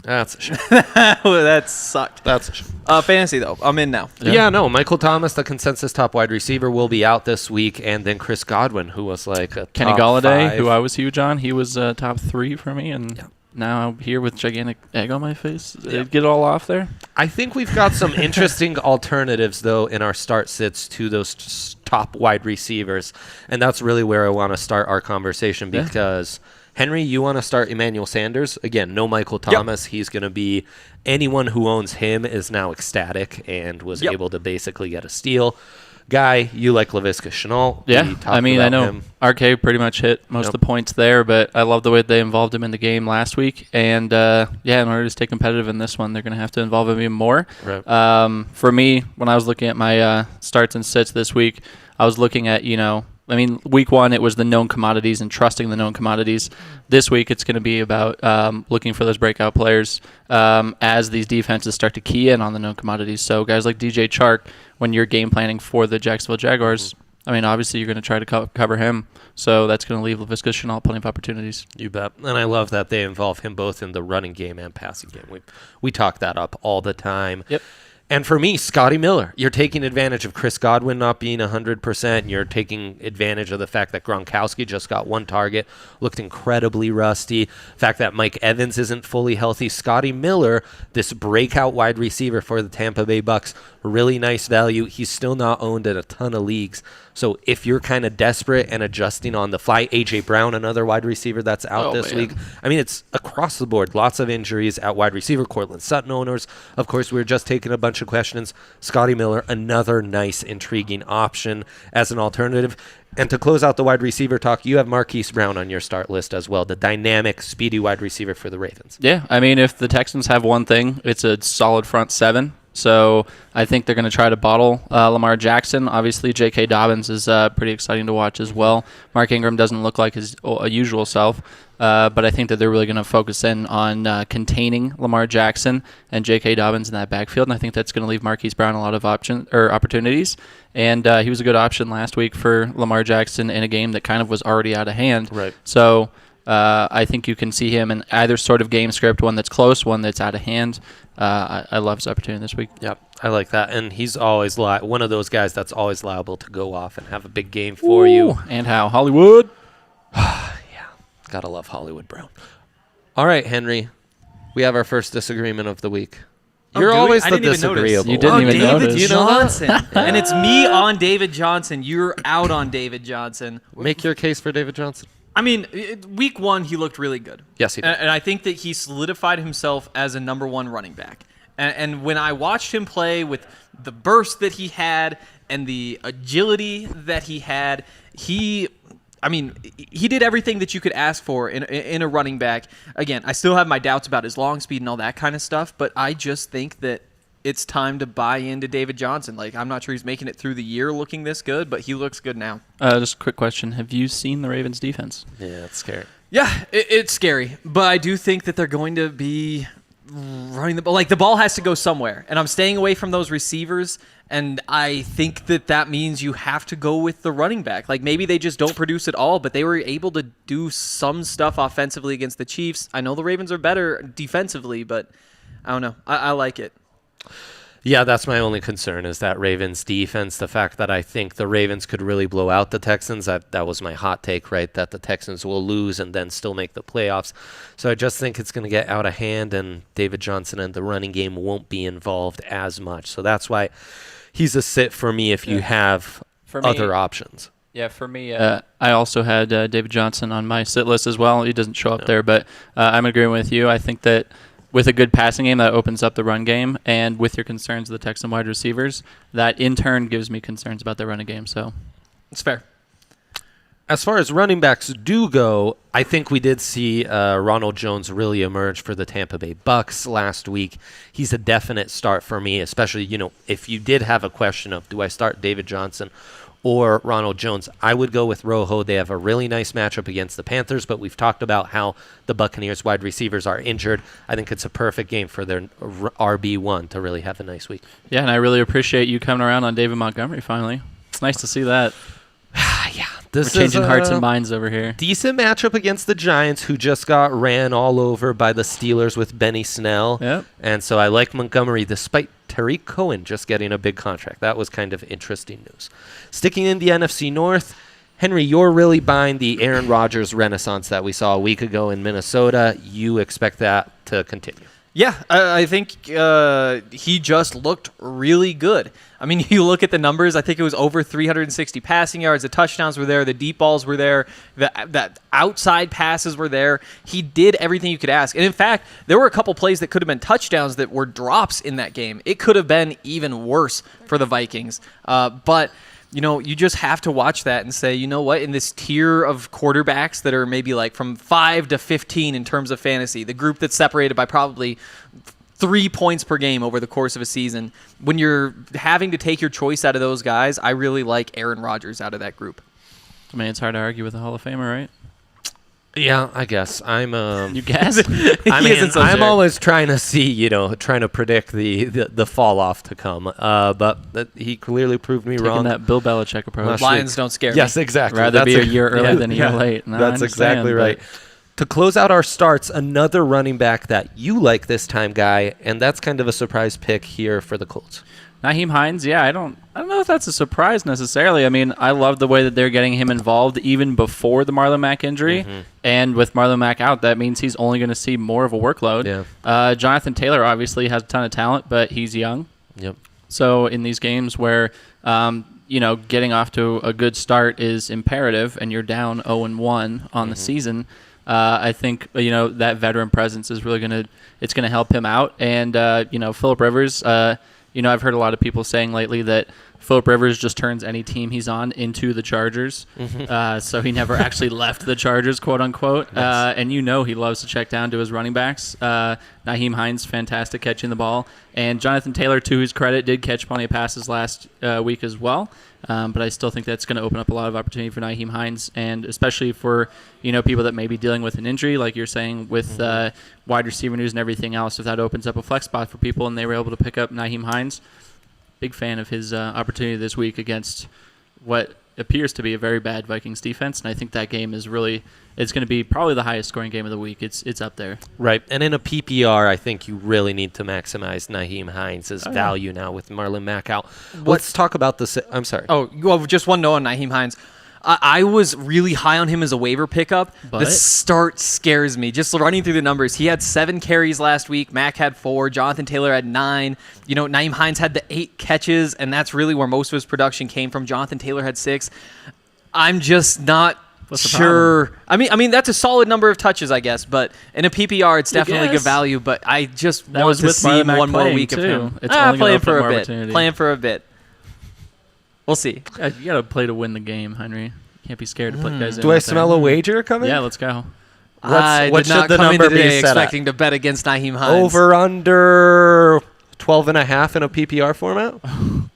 That's a shame. That sucked. That's a shame. Fantasy, though. I'm in now. Yeah, no. Michael Thomas, the consensus top wide receiver, will be out this week. And then Chris Godwin, who was like a Kenny top Golladay, 5. who I was huge on, he was top 3 for me. And now I'm here with gigantic egg on my face. Did it get it all off there? I think we've got some interesting alternatives, though, in our start sits to those top wide receivers. And that's really where I want to start our conversation because, Henry, you want to start Emmanuel Sanders? Again, no Michael Thomas. Yep. He's going to be – anyone who owns him is now ecstatic and was able to basically get a steal. Guy, you like Laviska Shenault. Yeah, I mean, I know RK pretty much hit most of the points there, but I love the way they involved him in the game last week. And, in order to stay competitive in this one, they're going to have to involve him even more. Right. For me, when I was looking at my starts and sits this week, I was looking at, week 1, it was the known commodities and trusting the known commodities. This week, it's going to be about looking for those breakout players as these defenses start to key in on the known commodities. So guys like DJ Chark, when you're game planning for the Jacksonville Jaguars, obviously you're going to try to cover him. So that's going to leave Laviska Shenault plenty of opportunities. You bet. And I love that they involve him both in the running game and passing game. We talk that up all the time. Yep. And for me, Scotty Miller, you're taking advantage of Chris Godwin not being 100%. You're taking advantage of the fact that Gronkowski just got 1 target, looked incredibly rusty. The fact that Mike Evans isn't fully healthy. Scotty Miller, this breakout wide receiver for the Tampa Bay Bucks, really nice value. He's still not owned in a ton of leagues. So if you're kind of desperate and adjusting on the fly, A.J. Brown, another wide receiver that's out this week. It's across the board. Lots of injuries at wide receiver. Courtland Sutton owners. Of course, we were just taking a bunch of questions. Scotty Miller, another nice, intriguing option as an alternative. And to close out the wide receiver talk, you have Marquise Brown on your start list as well, the dynamic, speedy wide receiver for the Ravens. Yeah, if the Texans have one thing, it's a solid front 7. So I think they're going to try to bottle Lamar Jackson. Obviously, J.K. Dobbins is pretty exciting to watch as well. Mark Ingram doesn't look like his usual self, but I think that they're really going to focus in on containing Lamar Jackson and J.K. Dobbins in that backfield, and I think that's going to leave Marquise Brown a lot of opportunities. And he was a good option last week for Lamar Jackson in a game that kind of was already out of hand. Right. So I think you can see him in either sort of game script, one that's close, one that's out of hand. I love his opportunity this week. Yep, I like that. And he's always one of those guys that's always liable to go off and have a big game for you. And how? Hollywood? Yeah, gotta love Hollywood Brown. All right, Henry, we have our first disagreement of the week. You're always the disagreeable. You didn't even David notice. Johnson. And it's me on David Johnson. You're out on David Johnson. Make your case for David Johnson. I mean, week one, he looked really good. Yes, he did. And I think that he solidified himself as a number one running back. And when I watched him play with the burst that he had and the agility that he had, he did everything that you could ask for in a running back. Again, I still have my doubts about his long speed and all that kind of stuff, but I just think that it's time to buy into David Johnson. Like, I'm not sure he's making it through the year looking this good, but he looks good now. Just a quick question. Have you seen the Ravens defense? Yeah, it's scary. Yeah, it's scary, but I do think that they're going to be running the ball. Like, the ball has to go somewhere, and I'm staying away from those receivers, and I think that means you have to go with the running back. Like, maybe they just don't produce at all, but they were able to do some stuff offensively against the Chiefs. I know the Ravens are better defensively, but I don't know. I like it. Yeah, that's my only concern is that Ravens defense. The fact that I think the Ravens could really blow out the Texans. That was my hot take, right? That the Texans will lose and then still make the playoffs. So I just think it's going to get out of hand, and David Johnson and the running game won't be involved as much. So that's why he's a sit for me if you have other options. Yeah, for me, I also had David Johnson on my sit list as well. He doesn't show up there, but I'm agreeing with you. I think that with a good passing game, that opens up the run game, and with your concerns of the Texan wide receivers, that in turn gives me concerns about the running game. So It's fair. As far as running backs do go, I think we did see Ronald Jones really emerge for the Tampa Bay Bucks last week. He's a definite start for me, especially, if you did have a question of, do I start David Johnson or Ronald Jones, I would go with Rojo. They have a really nice matchup against the Panthers, but we've talked about how the Buccaneers wide receivers are injured. I think it's a perfect game for their RB1 to really have a nice week. yeah, and I really appreciate you coming around on David Montgomery finally. It's nice to see that. Yeah, We're this changing is hearts and minds over here. decent matchup against the Giants, who just got ran all over by the Steelers with Benny Snell. Yep. And so I like Montgomery despite Tariq Cohen just getting a big contract. That was kind of interesting news. Sticking in the NFC North, Henry, you're really buying the Aaron Rodgers renaissance that we saw a week ago in Minnesota. You expect that to continue. Yeah, I think he just looked really good. I mean, you look at the numbers, I think it was over 360 passing yards. The touchdowns were there. The deep balls were there. The outside passes were there. He did everything you could ask. And, in fact, there were a couple plays that could have been touchdowns that were drops in that game. It could have been even worse for the Vikings. But you just have to watch that and say, you know what, in this tier of quarterbacks that are maybe like from 5 to 15 in terms of fantasy, the group that's separated by probably 3 points per game over the course of a season, when you're having to take your choice out of those guys, I really like Aaron Rodgers out of that group. I mean, it's hard to argue with a Hall of Famer, right? Yeah, I guess. You guess? I'm always trying to see, trying to predict the fall off to come. But he clearly proved me Taking wrong. that Bill Belichick approach. Lions don't scare me. Yes, exactly. Rather be a year early than a year late. No, I That's understand, exactly right. To close out our starts, another running back that you like this time, Guy, and that's kind of a surprise pick here for the Colts. Nyheim Hines, yeah, I don't know if that's a surprise necessarily. I mean, I love the way that they're getting him involved even before the Marlon Mack injury. Mm-hmm. And with Marlon Mack out, that means he's only going to see more of a workload. Yeah. Jonathan Taylor obviously has a ton of talent, but he's young. Yep. So in these games where getting off to a good start is imperative and you're down 0-1 on the season, I think that veteran presence is really going to help him out. And Phillip Rivers, I've heard a lot of people saying lately that Phillip Rivers just turns any team he's on into the Chargers. So he never actually left the Chargers, quote unquote. And he loves to check down to his running backs. Nyheim Hines, fantastic catching the ball. And Jonathan Taylor, to his credit, did catch plenty of passes last week as well. But I still think that's going to open up a lot of opportunity for Nyheim Hines, and especially for people that may be dealing with an injury, like you're saying, with wide receiver news and everything else. If that opens up a flex spot for people and they were able to pick up Nyheim Hines, big fan of his opportunity this week against what appears to be a very bad Vikings defense, and I think that game is it's going to be probably the highest scoring game of the week. It's up there. Right, and in a PPR, I think you really need to maximize Nyheim Hines' value now with Marlon Mack out. Let's talk about I'm sorry. Oh, well, just one note on Nyheim Hines. I was really high on him as a waiver pickup. But the start scares me. Just running through the numbers, he had 7 carries last week. Mack had 4. Jonathan Taylor had 9. Nyheim Hines had the 8 catches, and that's really where most of his production came from. Jonathan Taylor had 6. I'm just not What's the Sure. I mean that's a solid number of touches, I guess. But in a PPR, it's definitely good value. But I just That want was to with see Marlon Mack one more playing, week of too. him. It's only gonna Playing open for more a bit. opportunity. Playing for a bit. We'll see. You got to play to win the game, Henry. Can't be scared to put guys in. Do I out there. smell a wager coming? Yeah, let's go. I what did not should the come number into be today set at? expecting to bet against Nyheim Hines. Over under 12.5 in a PPR format.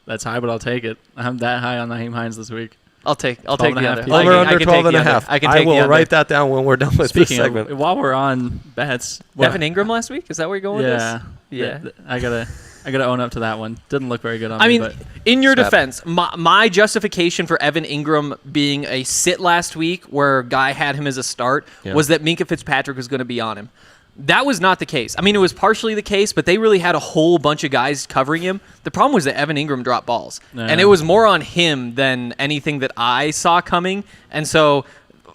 That's high, but I'll take it. I'm that high on Nyheim Hines this week. I'll take 12 the and a half under. people. Over I under can 12 take and the a under. half. I can I take the will under. write that down when we're done with this Speaking segment. of, while we're on bets, Evan Ingram last week? Is that where you're going with yeah, this? Yeah. I gotta own up to that one. Didn't look very good on I me. mean, But in your Step. defense, my justification for Evan Ingram being a sit last week, where Guy had him as a start, was that Minkah Fitzpatrick was going to be on him. That was not the case. I mean, it was partially the case, but they really had a whole bunch of guys covering him. The problem was that Evan Ingram dropped balls, and it was more on him than anything that I saw coming. And so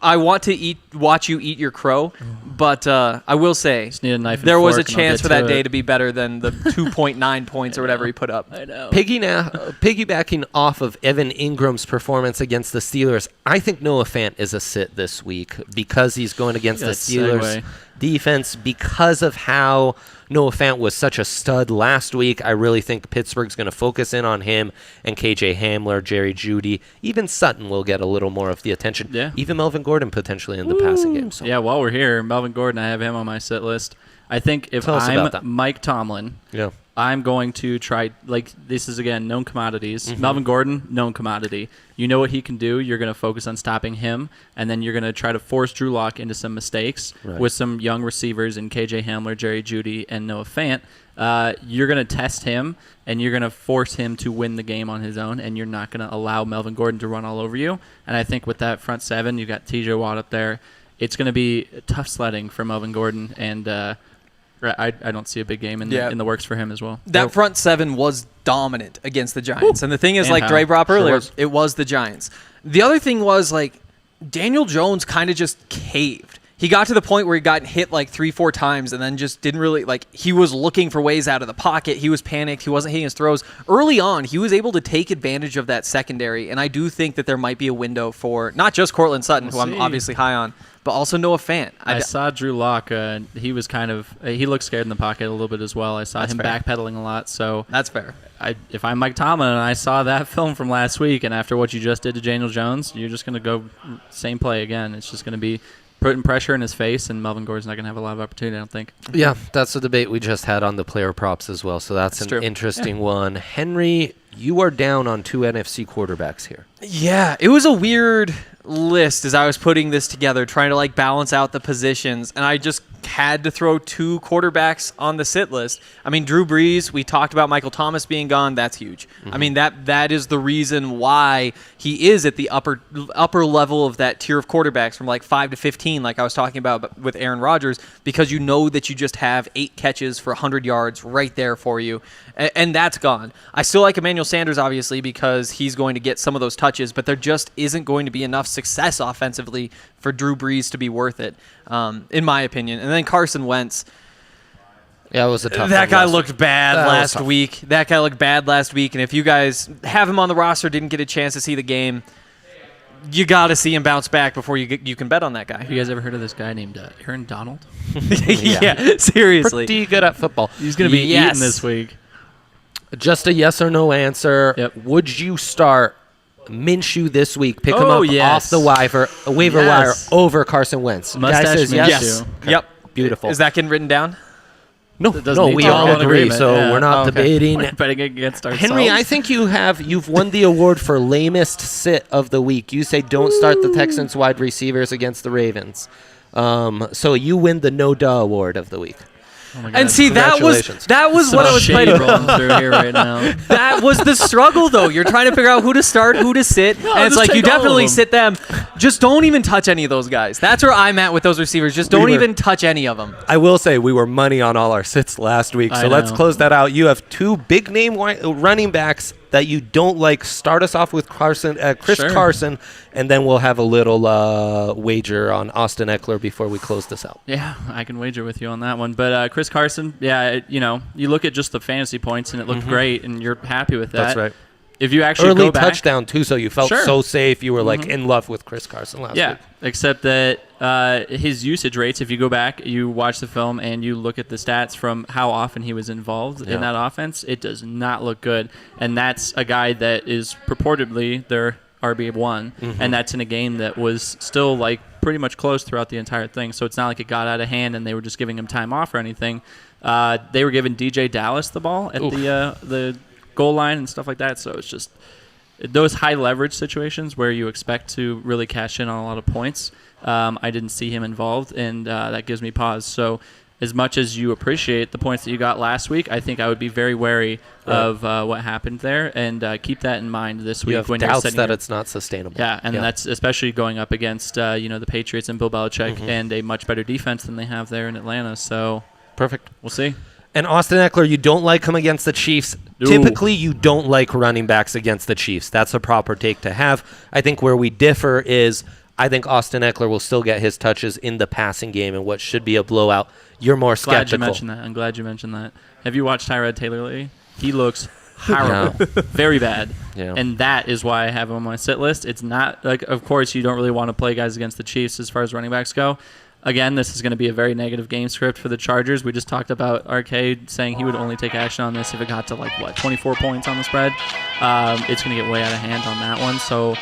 I want to watch you eat your crow, but I will say just need a knife and there was a fork and I'll chance get for that to day it. to be better than the 2.9 points or whatever he put up. I know. Piggybacking off of Evan Ingram's performance against the Steelers, I think Noah Fant is a sit this week because he's going against the Good Steelers segue. defense. Because of how Noah Fant was such a stud last week, I really think Pittsburgh's going to focus in on him and KJ Hamler, Jerry Jeudy. Even Sutton will get a little more of the attention. Yeah. Even Melvin Gordon potentially in the passing game. So. Yeah, while we're here, Melvin Gordon, I have him on my sit list. I think if Tell us about I'm that. Mike Tomlin, Yeah. I'm going to try, this is, again, known commodities. Melvin Gordon, known commodity. You know what he can do. You're going to focus on stopping him, and then you're going to try to force Drew Lock into some mistakes with some young receivers in KJ Hamler, Jerry Jeudy, and Noah Fant. You're going to test him, and you're going to force him to win the game on his own, and you're not going to allow Melvin Gordon to run all over you. And I think with that front seven, you got TJ Watt up there. It's going to be tough sledding for Melvin Gordon, and I don't see a big game in the works for him as well. That front seven was dominant against the Giants. And the thing is, And like how. Dre brought up Sure earlier, was. it was the Giants. The other thing was, like, Daniel Jones kind of just caved. He got to the point where he got hit like 3-4 times and then just didn't really, like, he was looking for ways out of the pocket. He was panicked. He wasn't hitting his throws. Early on, he was able to take advantage of that secondary, and I do think that there might be a window for not just Courtland Sutton, who I'm see. obviously high on, but also Noah Fant. I saw Drew Lock. He was kind of he looked scared in the pocket a little bit as well. I saw him fair. backpedaling a lot. So That's fair. if I'm Mike Tomlin and I saw that film from last week, and after what you just did to Daniel Jones, you're just going to go same play again. It's just going to be putting pressure in his face, and Melvin Gordon's not going to have a lot of opportunity, I don't think. Yeah, that's the debate we just had on the player props as well. So that's an true. interesting one. Henry, you are down on 2 NFC quarterbacks here. Yeah, it was a weird list as I was putting this together, trying to like balance out the positions, and I just had to throw 2 quarterbacks on the sit list. I mean, Drew Brees, we talked about Michael Thomas being gone. That's huge. I mean, that is the reason why he is at the upper level of that tier of quarterbacks from like 5 to 15, like I was talking about with Aaron Rodgers, because you know that you just have 8 catches for 100 yards right there for you, and that's gone. I still like Emmanuel Sanders, obviously, because he's going to get some of those touches, but there just isn't going to be enough success offensively for Drew Brees to be worth it, in my opinion. And then Carson Wentz. Yeah, it was a tough That one guy last looked bad That was last tough. week. That guy looked bad last week. And if you guys have him on the roster, didn't get a chance to see the game, you got to see him bounce back before you can bet on that guy. Have you guys ever heard of this guy named Aaron Donald? Yeah, seriously. Pretty good at football. He's going to be Yes. eating this week. Just a yes or no answer. Yep. Would you start Minshew this week? Pick him Oh, up yes. off the waiver Yes. wire over Carson Wentz. Mustache Guy says Minshew. yes. Okay. Yep. Beautiful. Is that getting written down? No, doesn't no, need we to. all We're all in agree, agreement, so yeah. we're not Oh, okay. debating. We're betting against ourselves. Henry, I think you've won the award for lamest sit of the week. You say don't start the Texans wide receivers against the Ravens. So you win the no duh award of the week. Oh my God. And see, that was Some what I was shade fighting. rolling through here right now. That was the struggle, though. You're trying to figure out who to start, who to sit, and it's just like you take all of definitely them. sit them. Just don't even touch any of those guys. That's where I'm at with those receivers. Just don't even touch any of them. I will say we were money on all our sits last week, I so let's know. close that out. You have 2 big name running backs that you don't like. Start us off with Chris Sure. Carson, and then we'll have a little wager on Austin Eckler before we close this out. Yeah, I can wager with you on that one. But Chris Carson, you look at just the fantasy points, and it looked great, and you're happy with that. That's right. if you actually early go back, touchdown too, so you felt Sure. so safe. You were like in love with Chris Carson last week. Except that his usage rates, if you go back, you watch the film and you look at the stats from how often he was involved in that offense, it does not look good. And that's a guy that is purportedly their RB1, and that's in a game that was still like pretty much close throughout the entire thing. So it's not like it got out of hand and they were just giving him time off or anything. They were giving DJ Dallas the ball at the goal line and stuff like that. So it's just those high leverage situations where you expect to really cash in on a lot of points. I didn't see him involved, and that gives me pause. So as much as you appreciate the points that you got last week, I think I would be very wary of what happened there, and keep that in mind this week. You have when doubts you're setting that it's not sustainable. Yeah, and that's especially going up against the Patriots and Bill Belichick and a much better defense than they have there in Atlanta. So Perfect. we'll see. And Austin Eckler, you don't like him against the Chiefs. No. Typically, you don't like running backs against the Chiefs. That's a proper take to have. I think where we differ is I think Austin Eckler will still get his touches in the passing game in what should be a blowout. You're more Glad you skeptical. mentioned that. I'm glad you mentioned that. Have you watched Tyrod Taylor lately? He looks horrible. Very bad. Yeah. And that is why I have him on my sit list. It's not like, of course, you don't really want to play guys against the Chiefs as far as running backs go. Again, this is going to be a very negative game script for the Chargers. We just talked about Arcade saying he would only take action on this if it got to 24 points on the spread. It's going to get way out of hand on that one. So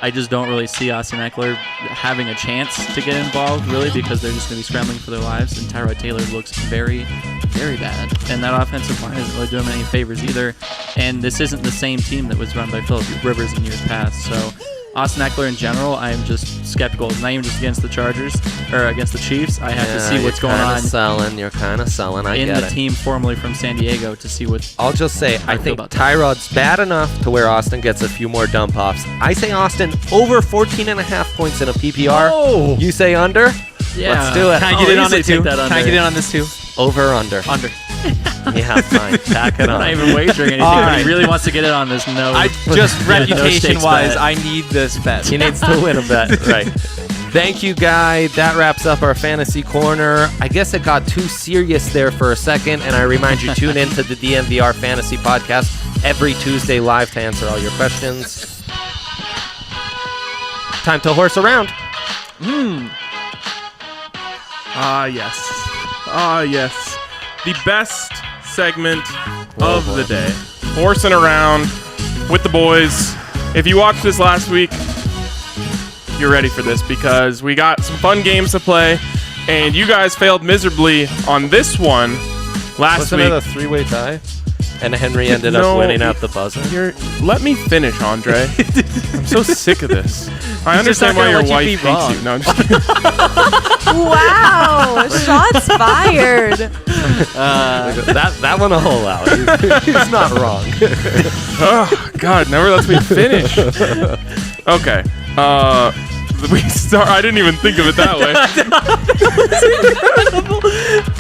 I just don't really see Austin Eckler having a chance to get involved, really, because they're just going to be scrambling for their lives. And Tyrod Taylor looks very, very bad. And that offensive line isn't really doing him any favors either. And this isn't the same team that was run by Phillip Rivers in years past. So Austin Eckler in general, I am just skeptical. It's not even just against the Chargers or against the Chiefs. I have to see what's going on You're kind of selling. I in get the it. team formerly from San Diego to see what. I'll just say, I feel think about that. Tyrod's bad enough to where Austin gets a few more dump offs. I say Austin over 14.5 points in a PPR. Oh! You say under? Yeah. Let's do it. Can I get in on easily it too? take that Can I under. get in on this too? Over or under? Under. Yeah, fine. Tack it I'm on. not even wagering anything, All but right. he really wants to get in on this. No, I just no stakes reputation-wise, bet. I need this bet. He needs to win a bet. Right. Thank you, Guy. That wraps up our fantasy corner. I guess it got too serious there for a second, and I remind you, tune in to the DNVR Fantasy Podcast every Tuesday live to answer all your questions. Time to horse around. Yes. The best segment of the day. Horsing around with the boys. If you watched this last week, you're ready for this because we got some fun games to play, and you guys failed miserably on this one last Wasn't week. it a three-way tie? And Henry ended up winning out the buzzer. Let me finish, Andre. I'm so sick of this. I just understand not why gonna your let you wife be hates wrong. you. No, I'm just kidding. Wow, shots fired. That one a hole out. He's not wrong. Oh, God, never lets me finish. Okay. We start. I didn't even think of it that way.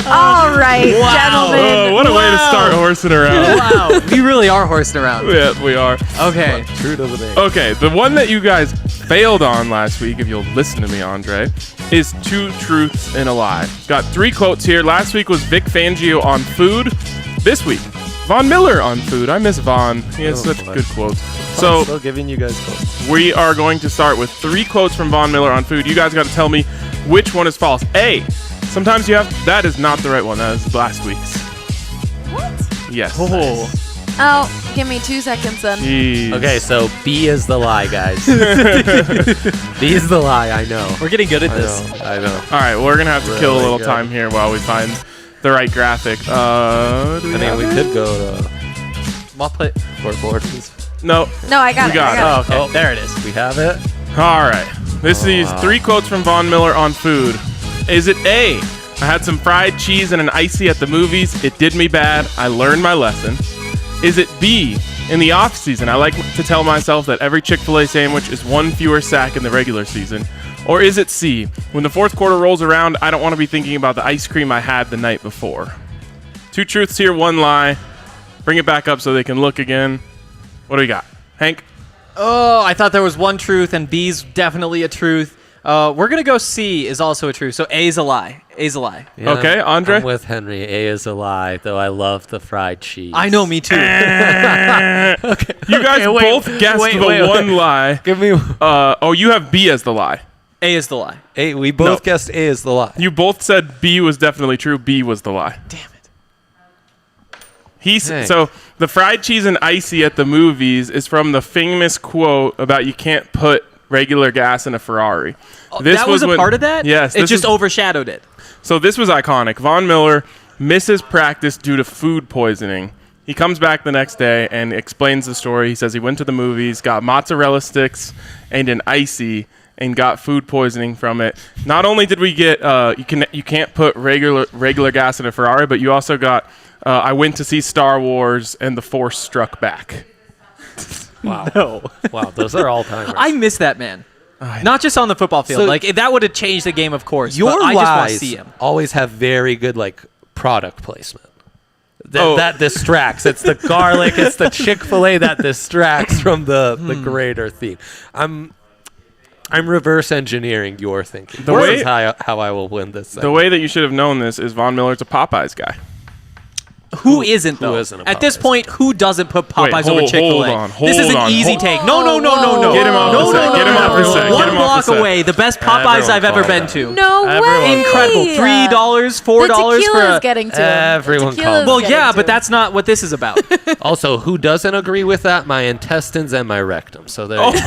All right, Oh, gentlemen. what a way to start horsing around. Wow, we really are horsing around. Yeah, we are. Okay. True to the name. Okay, the one that you guys failed on last week, if you'll listen to me, Andre, is Two Truths and a Lie. Got 3 quotes here. Last week was Vic Fangio on food. This week, Von Miller on food. I miss Von. He has such boy. good quotes. So Still giving you guys quotes. we are going to start with 3 quotes from Von Miller on food. You guys got to tell me which one is false. A, sometimes you have... That is not the right one. That is last week's. What? Yes. Oh, give me 2 seconds then. Jeez. Okay, so B is the lie, guys. B is the lie, I know. We're getting good at this. I know. All right, we're going to have to kill a Really little good. time here while we find the right graphic. Do we I mean, have we it? could go to I'll put. Fort Borders. No. No, I got We it. got I it. got Okay, there it is. We have it. All right. This is 3 quotes from Von Miller on food. Is it A, I had some fried cheese and an icy at the movies. It did me bad. I learned my lesson. Is it B, in the off season, I like to tell myself that every Chick-fil-A sandwich is 1 fewer sack in the regular season? Or is it C, when the 4th quarter rolls around, I don't want to be thinking about the ice cream I had the night before? 2 truths here, 1 lie. Bring it back up so they can look again. What do we got? Hank? Oh, I thought there was 1 truth, and B's definitely a truth. We're going to go C is also a true. So A is a lie. A is a lie. Yeah, Okay, Andre? I'm with Henry. A is a lie, though I love the fried cheese. I know, me too. You guys both guessed the one lie. Give me You have B as the lie. A is the lie. A. We both guessed A is the lie. You both said B was definitely true. B was the lie. Damn it. So the fried cheese and icy at the movies is from the famous quote about you can't put regular gas in a Ferrari. That was a part of that? Yes. It just overshadowed it. So this was iconic. Von Miller misses practice due to food poisoning. He comes back the next day and explains the story. He says he went to the movies, got mozzarella sticks and an icy, and got food poisoning from it. Not only did we get you can't put regular gas in a Ferrari, but you also got I went to see Star Wars and the Force struck back. Wow. No. Wow, those are all timers. I miss that man. Not just on the football field. So- like that would have changed the game, of course. Your but I just want to lies see him. always have very good product placement. Oh. That distracts. It's the garlic. It's the Chick-fil-A that distracts from the greater theme. I'm reverse engineering your thinking. This is how I will win this. The way that you should have known this is Von Miller's a Popeyes guy. Who isn't though? isn't a At this Popeyes point, who doesn't put Popeyes over hold Chick-fil-A? on, This is hold an on, easy hold- take. No. Get him off the set. Get him off the set. One Get him off block the set. away, the best Popeyes Everyone I've ever calm been down. to. No Everyone- way. Incredible. $3, $4 The for tequila's a. getting to him. Everyone The tequila's calm. Well, getting yeah, to but him. that's not what this is about. Also, who doesn't agree with that? My intestines and my rectum. So there. You go.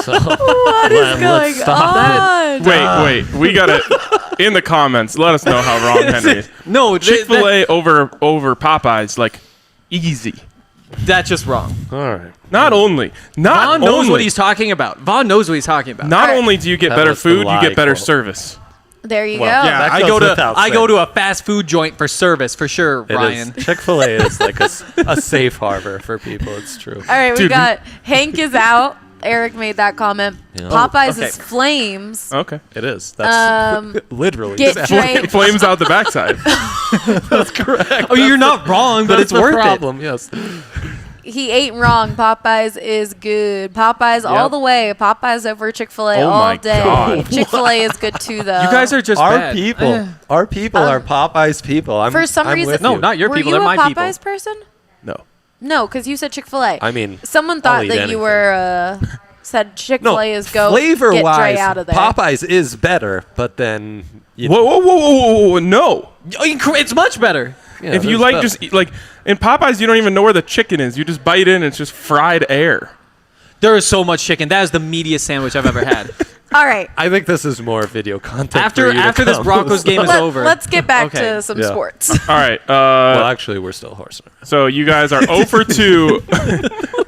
So What is going stop on? Wait. We got to, in the comments, let us know how wrong Henry is. No, Chick-fil-A over Popeyes, easy. that's just wrong. All right. Not only. Vaughn knows what he's talking about. Vaughn knows what he's talking about. Not Alright. only do you get That better was the food, you lie get better quote. service. There you Well, go. yeah, that I goes go to without I go saying. to a fast food joint for service for sure, It Ryan. is. Chick-fil-A is like a safe harbor for people. It's true. All right, we Dude, got Hank is out. Eric made that comment. Yeah. Popeyes okay. is flames. Okay. It is. That's Um, literally. get exactly. Dre. Flames out the backside. That's correct. Oh, you're not wrong, but That's it's the worth problem. Yes. He ain't wrong. Popeyes is good. Popeyes all Yep. the way. Popeyes over Chick-fil-A Oh all my day. God. Chick-fil-A is good too, though. it. You guys are just Our bad. people. Our people are Popeyes people. I'm, For some I'm reason- with No, you. not your Were people. you They're a my people. Popeyes person? No. No, because you said Chick-fil-A. I mean, Someone I'll thought eat that anything. you were said Chick-fil-A is go flavor get wise, Dre out of there. Popeyes is better, but then Whoa, no. It's much better. If you in Popeyes, you don't even know where the chicken is. You just bite in, it's just fried air. There is so much chicken. That is the meatiest sandwich I've ever had. All right. I think this is more video content. for after you to after this come. Broncos game is over. Let's get back Okay. to some Yeah. sports. All right. Well, actually, we're still horsing around. So you guys are 0 for 2.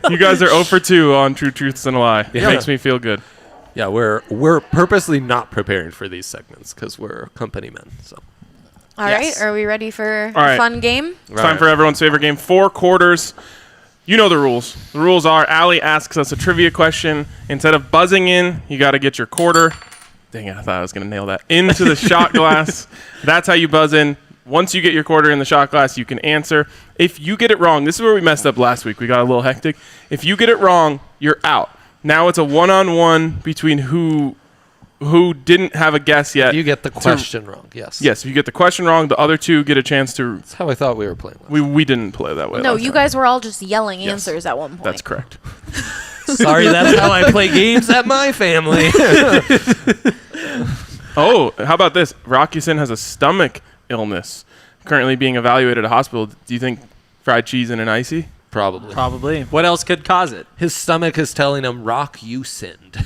You guys are 0 for 2 on True Truths and a Lie. It Yeah. makes me feel good. Yeah, we're purposely not preparing for these segments because we're company men. So All right. Yes. Are we ready for All right. a fun game? It's time for everyone's favorite game. 4 quarters. You know the rules. The rules are Allie asks us a trivia question. Instead of buzzing in, you got to get your quarter. Dang it, I thought I was going to nail that. Into the shot glass. That's how you buzz in. Once you get your quarter in the shot glass, you can answer. If you get it wrong, this is where we messed up last week. We got a little hectic. If you get it wrong, you're out. Now it's a one-on-one between who didn't have a guess yet. you get the question wrong. Yes. Yes, if you get the question wrong, the other two get a chance to. That's how I thought we were playing. We didn't play that way. No, last you time. guys were all just yelling Yes. answers at one point. That's correct. Sorry, that's how I play games at my family. Oh, how about this? Rockyson has a stomach illness, currently being evaluated at a hospital. Do you think fried cheese and an icy? Probably. Probably. What else could cause it? His stomach is telling him, "Rock, you sinned."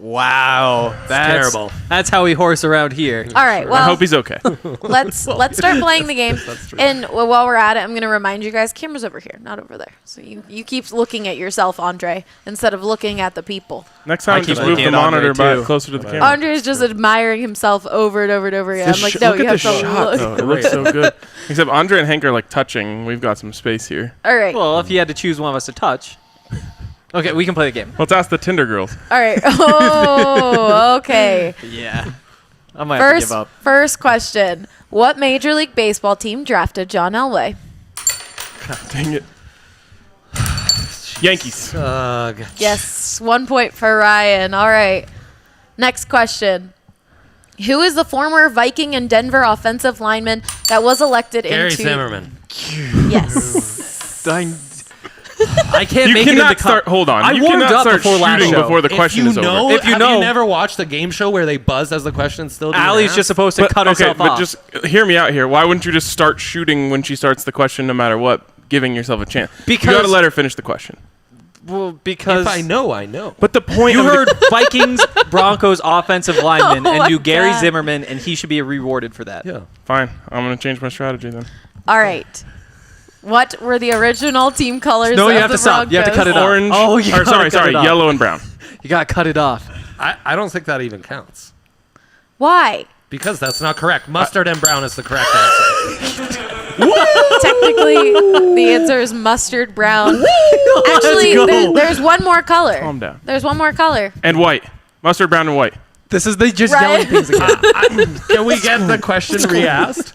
Wow, that's terrible. That's how we horse around here. All right. I Well, hope he's okay. let's start playing the game. And while we're at it, I'm going to remind you guys, camera's over here, not over there. So you keep looking at yourself, Andre, instead of looking at the people. Next time, I keep just move looking the at Andre, monitor back too. closer to the camera. Andre's just admiring himself over and over and over again. I'm like, This no, look you at have this to shot, look. though. It looks so good. Except Andre and Hank are touching. We've got some space here. All right. Well, if you had to choose one of us to touch. Okay, we can play the game. Let's ask the Tinder girls. All right. Oh, okay. Yeah. I might have to give up. First question. What Major League Baseball team drafted John Elway? Dang it. Yankees. Yes, 1 point for Ryan. All right. Next question. Who is the former Viking and Denver offensive lineman that was elected Gary into... Zimmerman. Yes. I can't You make it in the cannot start. Hold on. I you warmed cannot up start before last shooting show. before the question is over. If you have know- you never watched the game show where they buzz as the question's still being Allie's asked? just supposed to cut herself but off. just hear me out here. Why wouldn't you just start shooting when she starts the question, no matter what, giving yourself a chance? You got to Because- let her finish the question. Well, because If I know, I know. But the point you of heard Vikings Broncos offensive lineman Oh and my knew Gary God. Zimmerman, and he should be rewarded for that. Yeah. Fine, I'm gonna change my strategy then. All right. What were the original team colors No, of you have the to stop. You have to cut it Broncos? off. Orange. Oh, you or gotta cut sorry, it off. yellow and brown. You got to cut it off. I don't think that even counts. Why? Because that's not correct. Mustard and brown is the correct answer. Technically, the answer is mustard brown. Actually, go. there's one more color. Calm down. There's one more color. And white, mustard, brown, and white. This is the just Right. yelling things again. Can we get the question re-asked?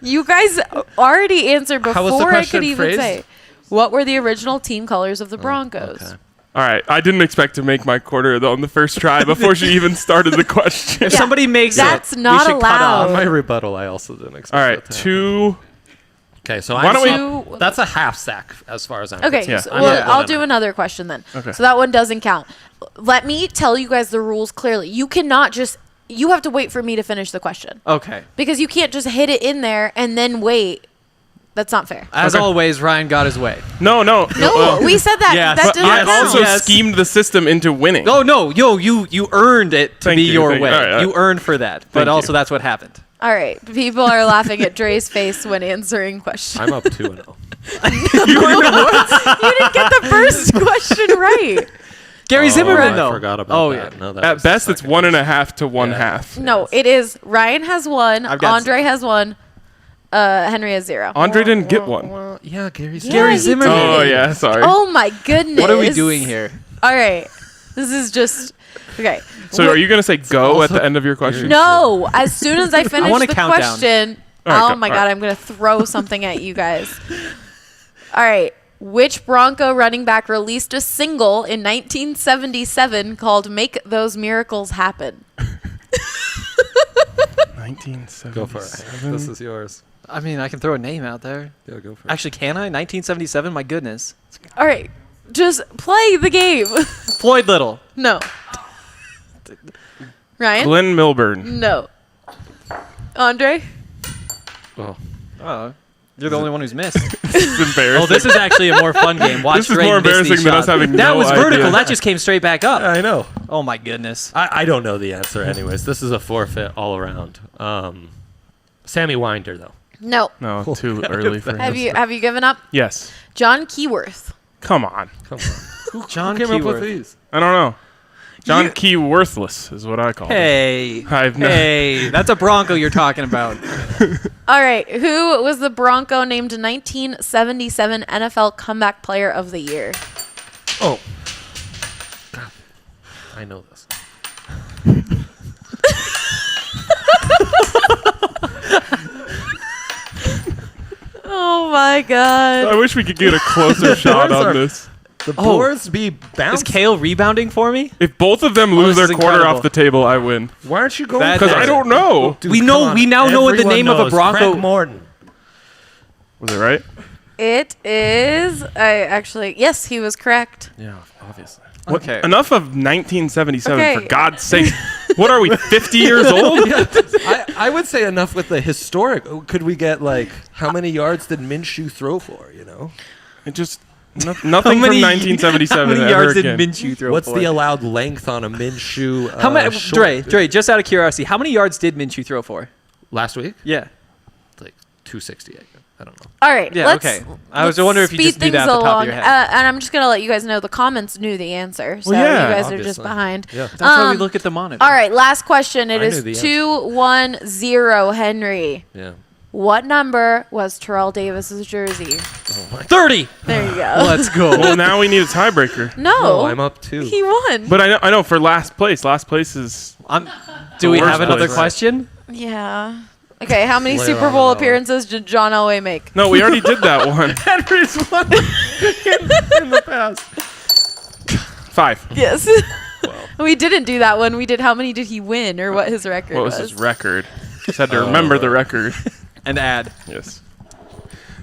You guys already answered How was the before I question could even phrased? say. What were the original team colors of the Broncos? okay. All right, I didn't expect to make my quarter on the first try before she even started the question. If somebody makes That's it, not we should cut allowed. off. On my rebuttal, I also didn't expect All right, that to happen. 2. Okay, so Why don't we- Two- that's a half sack as far as I'm Okay, concerned. Yeah, so, I'm well, not I'll done do on another question then. Okay. So that one doesn't count. Let me tell you guys the rules clearly. You cannot just, you have to wait for me to finish the question. Okay. Because you can't just hit it in there and then wait. That's not fair. As Okay. always, Ryan got his way. No. No, we said that. Yes. That But didn't I count. also Yes. schemed the system into winning. Oh no, you earned it to Thank be you, your thank you. way. All right, all You right. earned for that. But Thank also you. that's what happened. All right. People are laughing at Dre's face when answering questions. I'm up 2-0. You didn't get the first question right. Gary Zimmerman I though. forgot about oh that. yeah. No, that At was the best, it's second 1.5 to 1/2. Yeah. No, it is. Ryan has one. I've got Andre has one. Henry has 0. Andre didn't get one. question. Yeah, Gary's Yeah, Gary he Zimmerman. did. Oh yeah, sorry. Oh my goodness. What are we doing here? All right. This is just okay. So are you gonna say go at the end of your question? No, as soon as I finish want a the countdown. question, All right, oh go. my All god, right. I'm gonna throw something at you guys. All right, which Bronco running back released a single in 1977 called "Make Those Miracles Happen"? 1977. Go for it. This is yours. I mean, I can throw a name out there. Yeah, go for it. Actually, can I? 1977. My goodness. All right, just play the game. Floyd Little. No. Ryan? Glenn Milburn. No. Andre? Oh. Oh, you're the only one who's missed. This is embarrassing. Oh, this is actually a more fun game. Watch This is Drake more miss these embarrassing than us shots. having That no was vertical. idea. That just came straight back up. I know. Oh my goodness. I don't know the answer anyways. This is a forfeit all around. Sammy Winder, though. No. No, too early for Have him. you given up? Yes. John Keyworth. Come on. Come on. John Who came up with Keyworth. these? I don't know. John Key Worthless is what I call him. Hey. I've no- Hey, that's a Bronco you're talking about. All right. Who was the Bronco named 1977 NFL Comeback Player of the Year? Oh. God. I know this. Oh my God. I wish we could get a closer shot Where's on our- this. The boards be Is bounced. Kale rebounding for me? If both of them lose this their is quarter incredible. off the table, I win. Why aren't you going? That- Because I don't know. Dude, We come know- on. we now know what the Everyone name of a knows. Bronco- Craig Morton. Was it right? It is. Yes, he was correct. Yeah, obviously. Okay. Enough of 1977, Okay. for God's sake. What are we, 50 years old? I would say enough with the historic. Could we get like how many yards did Minshew throw for? You know, It just nothing from 1977 How many ever yards again. did Minshew throw what's for? the allowed length on a Minshew? How many? short? Dre, just out of curiosity, how many yards did Minshew throw for? Last week, Yeah. like 268. I don't know. All right. Yeah, let's, okay. I was let's wondering if you speed just knew things that off the top of along. your head. And I'm just going to let you guys know the comments knew the answer. So yeah, you guys are just obviously. behind. Yeah. That's why we Um, look at the monitor. All right. Last question. It I is knew the answer. 2-1-0, Henry. Yeah. What number was Terrell Davis's jersey? 30. There you go. Let's go. Well, now we need a tiebreaker. No. Oh, I'm up 2. He won. But I know for last place. Last place is Do we worst have another place. question? yeah. Okay. How many Lay it Super on Bowl that one. appearances did John Elway make? no. We already did that one. Henry's one in the past. 5. Yes. We didn't do that one. We did how many did he win or what his record What was his record? Just had to remember the record. And add. Yes.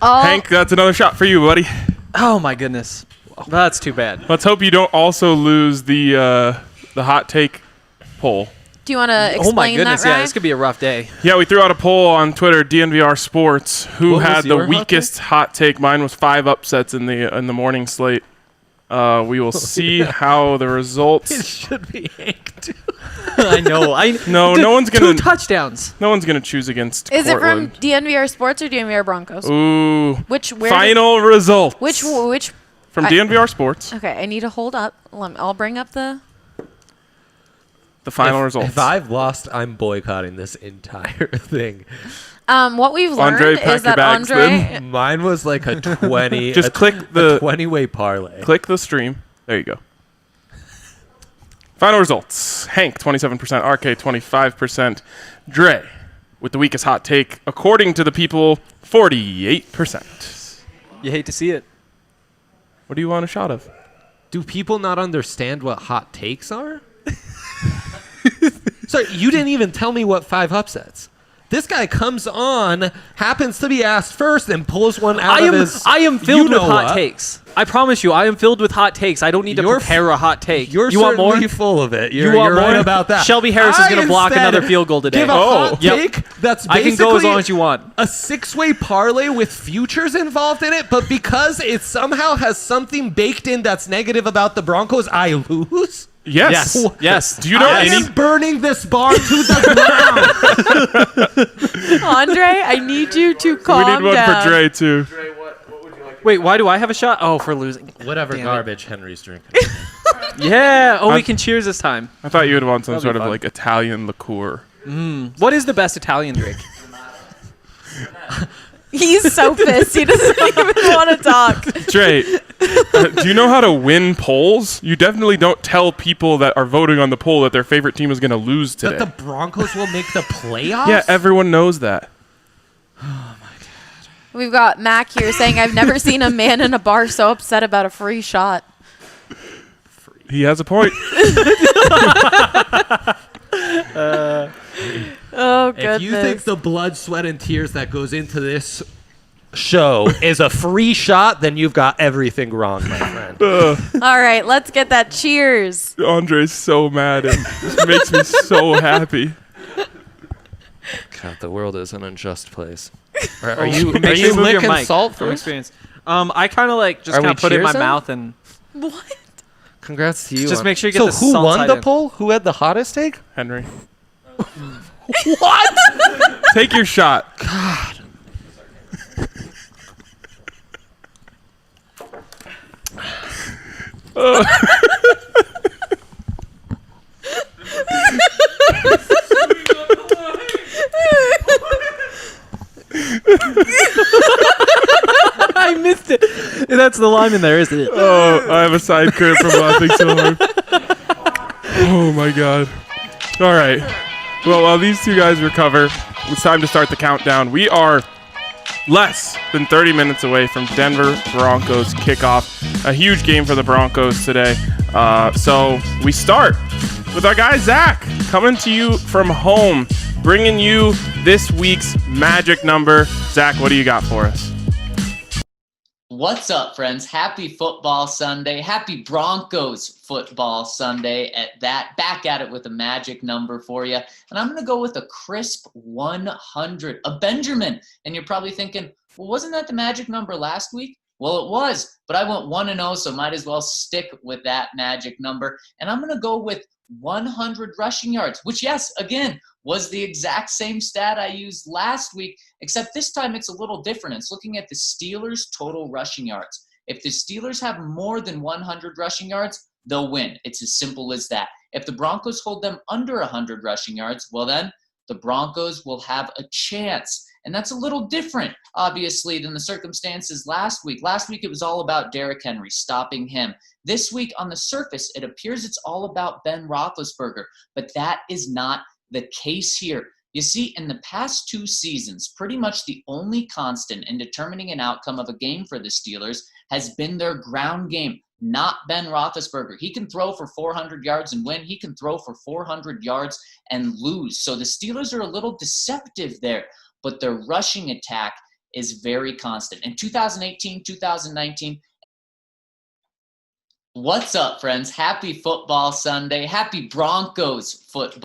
All, Hank, that's another shot for you, buddy. Oh my goodness. That's too bad. Let's hope you don't also lose the hot take poll. do you want to explain Oh my goodness, that, yeah, Ryan? this could be a rough day. Yeah, we threw out a poll on Twitter, DNVR Sports, who What was had the your hot weakest hot take. Mine was 5 upsets in the morning slate. We will see how the results. should be Hank too. I know. No one's gonna. 2 touchdowns. No one's gonna choose against. Is it from Courtland. DNVR Sports or DNVR Broncos? Ooh. Where Final results. which from I- DNVR Sports. Okay, I need to hold up. I'll bring up the The final results. If I've lost, I'm boycotting this entire thing. what we've learned Andre, pack is your that bags Andre Mine was like a 20. Just a click the 20-way parlay. Click the stream. There you go. Final results. Hank, 27%. RK, 25%. Dre, with the weakest hot take, according to the people, 48%. You hate to see it. What do you want a shot of? Do people not understand what hot takes are? Sorry, you didn't even tell me what 5 upsets. This guy comes on, happens to be asked first, and pulls one out of his. I am filled with hot what. takes. I promise you, I am filled with hot takes. I don't need to You're prepare a hot take. You're you want more? certainly full of it. You want you're right more? about that. Shelby Harris is going to block instead another field goal today. Give a Oh. hot Yep. take that's I basically can go as long as you want. a 6-way parlay with futures involved in it, but because it somehow has something baked in that's negative about the Broncos, I lose. Yes. Yes. Do you know I any? am burning this bar to the ground. Andre, I need you to We calm need one down. for Dre too. Wait, why do I have a shot? Oh, for losing. Whatever Damn it. garbage Henry's drinking. Yeah. Oh, we can cheers this time. I thought you would want some That'll be sort of fun. like Italian liqueur. What is the best Italian drink? He's so pissed. He doesn't even want to talk. Dre, do you know how to win polls? You definitely don't tell people that are voting on the poll that their favorite team is going to lose today. That the Broncos will make the playoffs? Yeah, everyone knows that. We've got Mac here saying, I've never seen a man in a bar so upset about a free shot. He has a point. Oh, goodness. If you think the blood, sweat, and tears that goes into this show is a free shot, then you've got everything wrong, my friend. All right, let's get that cheers. Andre's so mad and this makes me so happy. God, the world is an unjust place. Are Are you you move your licking mic salt from first? experience? I kind of like just Are kind we of put it in my cheersing? mouth and What? Congrats to you. Just on- make sure you get so the who salt won side the in. poll? Who had the hottest take? Henry, What? take your shot. I missed it. That's the line in there, isn't it? Oh, I have a side curve from laughing so hard. Oh my god. All right. Well, while these two guys recover, it's time to start the countdown. We are less than 30 minutes away from Denver Broncos kickoff. A huge game for the Broncos today. So we start with our guy Zach, coming to you from home, bringing you this week's magic number. Zach, what do you got for us? What's up, friends? Happy football Sunday. Happy Broncos football Sunday at that. Back at it with a magic number for you. And I'm going to go with a crisp 100, a Benjamin. And you're probably thinking, well, wasn't that the magic number last week? Well, it was, but I went 1-0, so might as well stick with that magic number. And I'm going to go with 100 rushing yards, which, yes, again, was the exact same stat I used last week, except this time it's a little different. It's looking at the Steelers' total rushing yards. If the Steelers have more than 100 rushing yards, they'll win. It's as simple as that. If the Broncos hold them under 100 rushing yards, well then, the Broncos will have a chance. And that's a little different, obviously, than the circumstances last week. Last week, it was all about Derrick Henry, stopping him. This week, on the surface, it appears it's all about Ben Roethlisberger. But that is not the case here. You see, in the past 2 seasons, pretty much the only constant in determining an outcome of a game for the Steelers has been their ground game. not Ben Roethlisberger. He can throw for 400 yards and win. He can throw for 400 yards and lose. So the Steelers are a little deceptive there, but their rushing attack is very constant. In 2018, 2019, what's up, friends? Happy football Sunday. Happy Broncos football.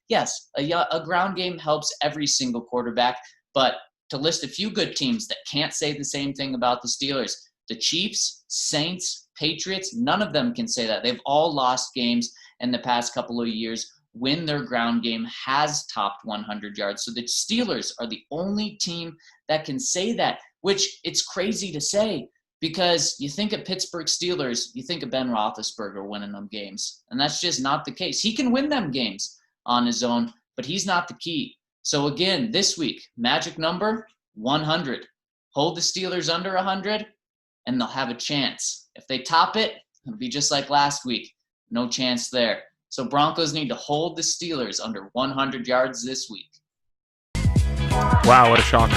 Yes, a ground game helps every single quarterback, but to list a few good teams that can't say the same thing about the Steelers, the Chiefs, Saints, Patriots, none of them can say that. They've all lost games in the past couple of years when their ground game has topped 100 yards. So the Steelers are the only team that can say that, which it's crazy to say because you think of Pittsburgh Steelers, you think of Ben Roethlisberger winning them games, and that's just not the case. He can win them games on his own, but he's not the key. So again, this week, magic number 100. Hold the Steelers under 100, and they'll have a chance. If they top it, it'll be just like last week. No chance there. So Broncos need to hold the Steelers under 100 yards this week. Wow, what a shocker.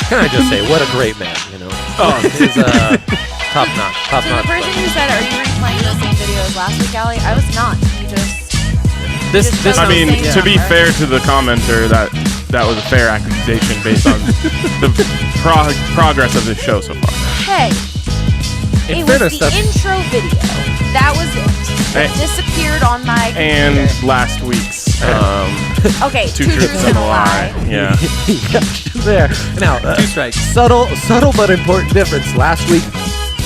Can I just say, what a great man, you know? Oh, he's top notch. So the person who said, "Are you replaying the same video as last week, Allie?" I was not. You just. I mean, to be fair to the commenter, that was a fair accusation based on the progress of this show so far. Hey, it was the intro video. That was it. It disappeared on my computer. And last week's okay, two truths and a lie. Yeah. There. Now, 2 strikes. Subtle but important difference. Last week,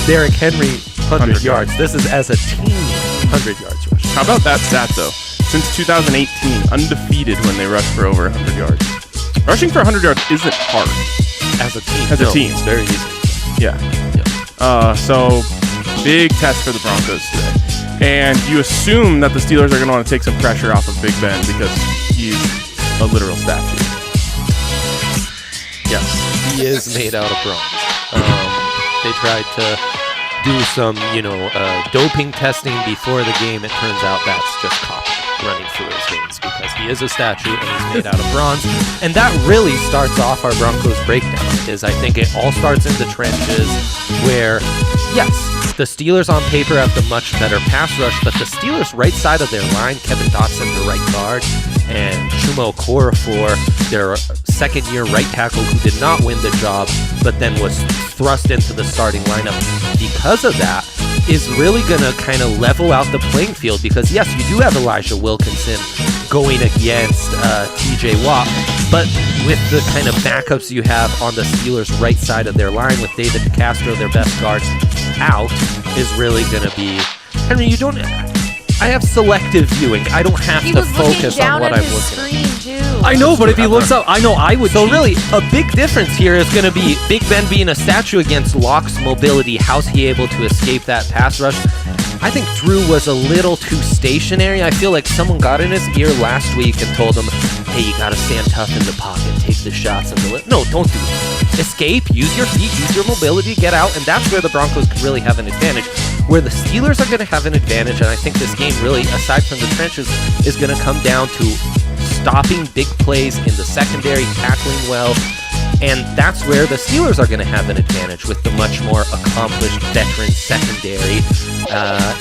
Derrick Henry, 100 yards. This is as a team, 100 yards rush. How about that stat, though? Since 2018, undefeated when they rush for over 100 yards. Rushing for 100 yards isn't hard. As a team. As a team. It's very easy. Yeah. So, big test for the Broncos today. And you assume that the Steelers are going to want to take some pressure off of Big Ben because he's a literal statue. Yes, he is made out of bronze. They tried to do some, doping testing before the game. It turns out that's just copper running through his veins because he is a statue and he's made out of bronze. And that really starts off our Broncos breakdown. I think it all starts in the trenches where, yes, the Steelers on paper have the much better pass rush, but the Steelers' right side of their line, Kevin Dotson, the right guard, and Chumo Okorafor, their second-year right tackle who did not win the job, but then was thrust into the starting lineup because of that, is really going to kind of level out the playing field because, yes, you do have Elijah Wilkinson going against TJ Watt, but with the kind of backups you have on the Steelers' right side of their line with David DeCastro, their best guards, out is really going to be... Henry, you don't... I have selective viewing. I don't have to focus on what I'm looking at. He was looking down at his screen, too. I know, but if he looks up, I know I would. So really, a big difference here is going to be Big Ben being a statue against Locke's mobility. How's he able to escape that pass rush? I think Drew was a little too stationary. I feel like someone got in his ear last week and told him, hey, you got to stand tough in the pocket, take the shots. No, don't do that. Escape, use your feet, use your mobility, get out, and that's where the Broncos can really have an advantage. Where the Steelers are going to have an advantage, and I think this game really, aside from the trenches, is going to come down to stopping big plays in the secondary, tackling well, and that's where the Steelers are going to have an advantage with the much more accomplished veteran secondary.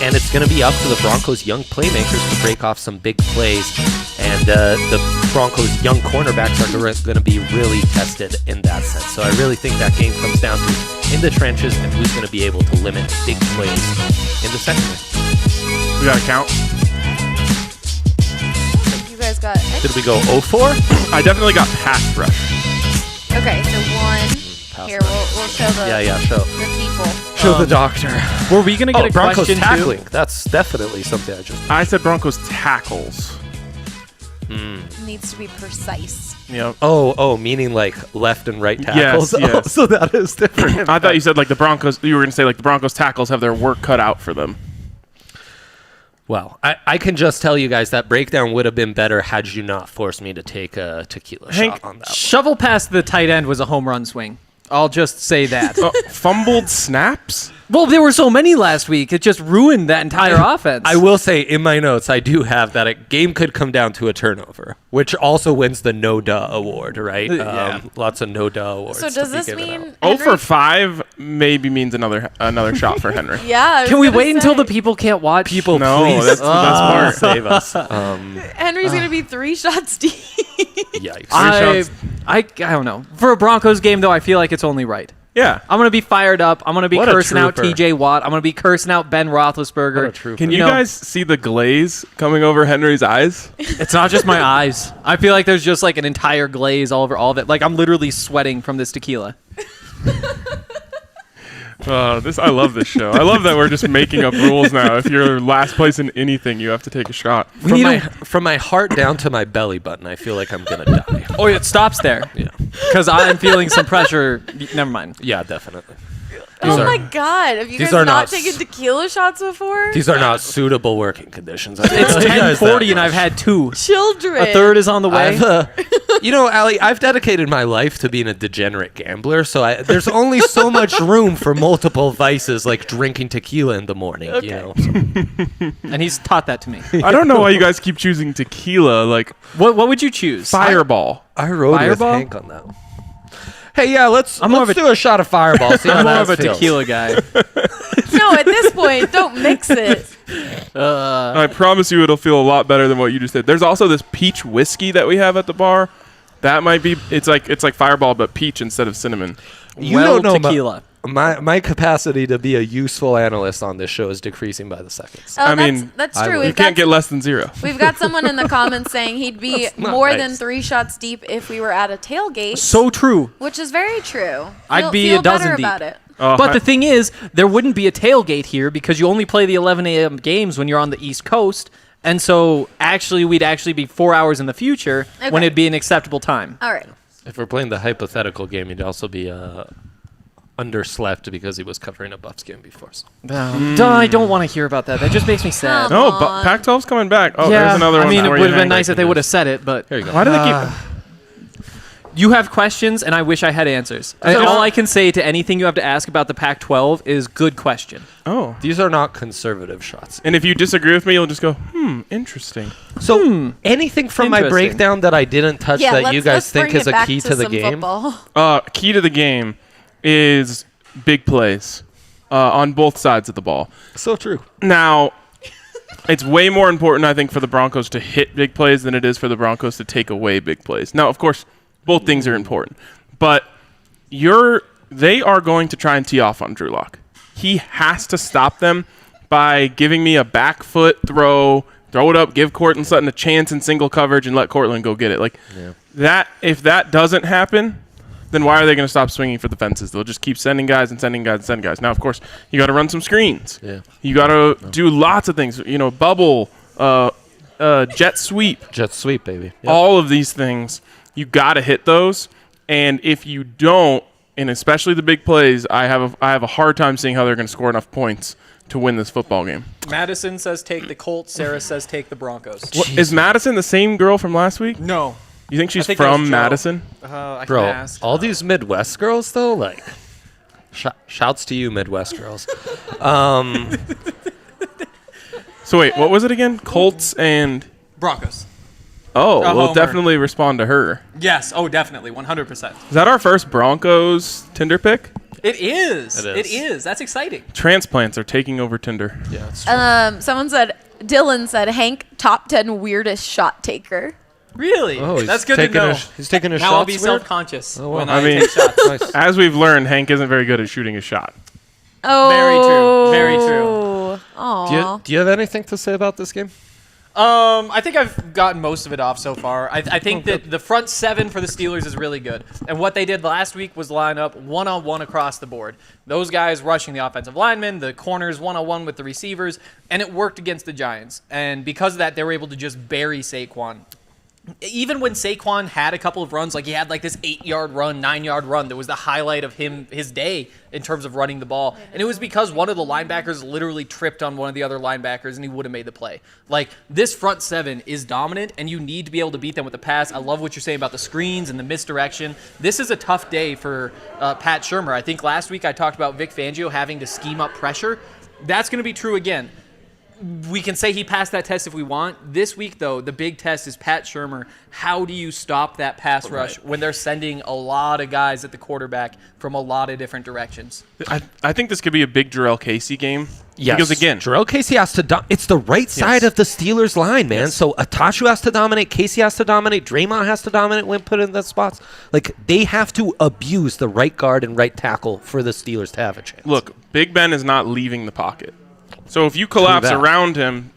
And it's going to be up to the Broncos' young playmakers to break off some big plays. And the Broncos' young cornerbacks are going to be really tested in that sense. So I really think that game comes down to in the trenches and who's going to be able to limit big plays in the secondary. We got to count. You guys got... Did we go 0-4? I definitely got pass rush. Okay, so 1. Here, we'll show the, show the people. Show the doctor. Were we going to get a Broncos question tackling. too? That's definitely something I said Broncos tackles. Needs to be precise. Yep. Oh, meaning like left and right tackles? Yes. So that is different. I thought you said like the Broncos, you were going to say like the Broncos tackles have their work cut out for them. Well, I can just tell you guys that breakdown would have been better had you not forced me to take a tequila shot on that one. Shovel past the tight end was a home run swing. I'll just say that. Fumbled snaps? Well, there were so many last week. It just ruined that entire offense. I will say in my notes, I do have that a game could come down to a turnover, which also wins the no-duh award, right? Lots of no-duh awards. So does this mean 0 for 5 maybe means another shot for Henry. Yeah. I was Can we gonna wait until say. the people can't watch? People, No, please that's the best part. save us. Henry's going to be 3 shots deep. Yikes. I don't know. For a Broncos game, though, I feel like it's only right. Yeah. I'm going to be fired up. I'm going to be What a cursing out trooper. TJ Watt. I'm going to be cursing out Ben Roethlisberger. What a trooper. Can you know- guys see the glaze coming over Henry's eyes? It's not just my eyes. I feel like there's just like an entire glaze all over all of it. Like I'm literally sweating from this tequila. I love this show. I love that we're just making up rules now. If you're last place in anything, you have to take a shot. From my heart down to my belly button, I feel like I'm going to die. Oh, it stops there. Yeah. Because I'm feeling some pressure. Never mind. Yeah, definitely. Oh my God. Have you these guys are not not taken tequila shots before? These are not suitable working conditions. It's 10:40 and I've had 2. Children. A third is on the way. Allie, I've dedicated my life to being a degenerate gambler, so there's only so much room for multiple vices like drinking tequila in the morning, Okay. you know. And he's taught that to me. I don't know why you guys keep choosing tequila, like What would you choose? Fireball. I rode Fireball? with Hank on that one. Hey, yeah, let's more of a- do a shot of Fireball. See how I'm more that of a feels. tequila guy. No, at this point, don't mix it. I promise you it'll feel a lot better than what you just did. There's also this peach whiskey that we have at the bar. That might be it's like Fireball but peach instead of cinnamon. You Well, don't know tequila. My capacity to be a useful analyst on this show is decreasing by the seconds. Oh, I mean, that's I true. would- You can't get less than 0. We've got someone in the comments saying he'd be not more nice. than 3 shots deep if we were at a tailgate, So true. which is very true. I'd be feel a dozen better deep. about it. But the thing is, there wouldn't be a tailgate here because you only play the 11 a.m. games when you're on the East Coast. And so we'd actually be 4 hours in the future when Okay. it'd be an acceptable time. All right. If we're playing the hypothetical game, he'd also be underslept because he was covering a Buffs game before. So. I don't want to hear about that. That just makes me sad. Come No, on. but Pac-12's coming back. Oh, yeah, there's another one. I mean, it where would you have been hang. nice if they would have said it, but Here you go. Why do they keep? you have questions, and I wish I had answers. All I can say to anything you have to ask about the Pac-12 is good question. Oh, These are not conservative shots. and if you disagree with me, you'll just go, interesting. So anything from my Interesting. breakdown that I didn't touch Yeah, that let's, you guys let's think bring is it a back key to the some game? Football. Key to the game is big plays on both sides of the ball. So true. Now, it's way more important, I think, for the Broncos to hit big plays than it is for the Broncos to take away big plays. Now, of course, both things are important, but they are going to try and tee off on Drew Lock. He has to stop them by giving me a back foot throw it up, give Courtland Sutton a chance in single coverage, and let Courtland go get it. That. If that doesn't happen, then why are they going to stop swinging for the fences? They'll just keep sending guys and sending guys and sending guys. Now, of course, you got to run some screens. Yeah. You got to do lots of things. Bubble, jet sweep. Jet sweep, baby. Yep. All of these things, you got to hit those. And if you don't, and especially the big plays, I have a hard time seeing how they're going to score enough points to win this football game. Madison says take the Colts. Sarah says take the Broncos. Is Madison the same girl from last week? No. You think she's think that was from Joe. Madison? I Bro, can ask. all these Midwest girls, though, like, shouts to you, Midwest girls. So wait, what was it again? Colts and... Broncos. Oh, we'll Homer. definitely respond to her. Yes. Oh, definitely. 100%. Is that our first Broncos Tinder pick? It is. It is. That's exciting. Transplants are taking over Tinder. Yeah, it's true. Someone said, Dylan said, Hank, top 10 weirdest shot taker. Really? That's good to know. He's taking a Now shot. I'll be self-conscious Oh, wow. when I I mean- take shots. Nice. As we've learned, Hank isn't very good at shooting a shot. Oh. Very true. Aw. Do you have anything to say about this game? I think I've gotten most of it off so far. I think that the front seven for the Steelers is really good. And what they did last week was line up one-on-one across the board. Those guys rushing the offensive linemen, the corners one-on-one with the receivers, and it worked against the Giants. And because of that, they were able to just bury Saquon. even when Saquon had a couple of runs, like he had like this 8-yard run, 9-yard run, that was the highlight of his day in terms of running the ball. And it was because one of the linebackers literally tripped on one of the other linebackers and he would have made the play. Like, this front seven is dominant and you need to be able to beat them with the pass. I love what you're saying about the screens and the misdirection. This is a tough day for Pat Shurmur. I think last week I talked about Vic Fangio having to scheme up pressure. That's going to be true again. We can say he passed that test if we want. This week, though, the big test is Pat Shurmur. How do you stop that pass rush when they're sending a lot of guys at the quarterback from a lot of different directions? I think this could be a big Jarrell Casey game. Yes. Because, again, Jarrell Casey has to it's the right side of the Steelers line, man. Yes. So Atashu has to dominate, Casey has to dominate, Draymond has to dominate when put in the spots. Like, they have to abuse the right guard and right tackle for the Steelers to have a chance. Look, Big Ben is not leaving the pocket. So if you collapse around him,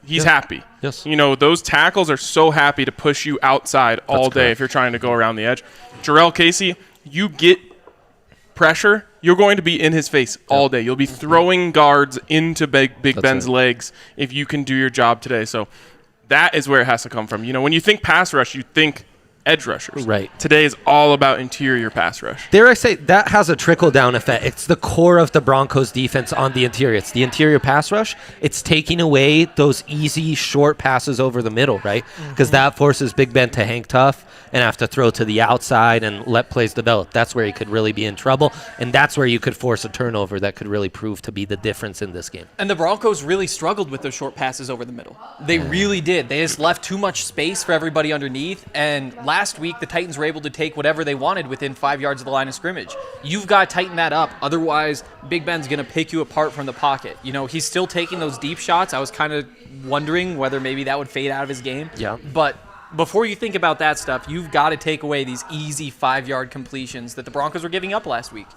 he's happy. Yes. You know, those tackles are so happy to push you outside all day if you're trying to go around the edge. Jarrell Casey, you get pressure, you're going to be in his face all day. You'll be throwing guards into Big Ben's legs if you can do your job today. So that is where it has to come from. You know, when you think pass rush, you think edge rushers. Right. Today is all about interior pass rush. Dare I say, that has a trickle-down effect. It's the core of the Broncos' defense on the interior. It's the interior pass rush. It's taking away those easy, short passes over the middle, right? Because that forces Big Ben to hang tough and have to throw to the outside and let plays develop. That's where he could really be in trouble, and that's where you could force a turnover that could really prove to be the difference in this game. And the Broncos really struggled with those short passes over the middle. They really did. They just left too much space for everybody underneath, and last week the Titans were able to take whatever they wanted within 5 yards of the line of scrimmage. You've got to tighten that up, otherwise Big Ben's going to pick you apart from the pocket. You know, he's still taking those deep shots. I was kind of wondering whether maybe that would fade out of his game. Yeah. But before you think about that stuff, you've got to take away these easy 5-yard completions that the Broncos were giving up last week.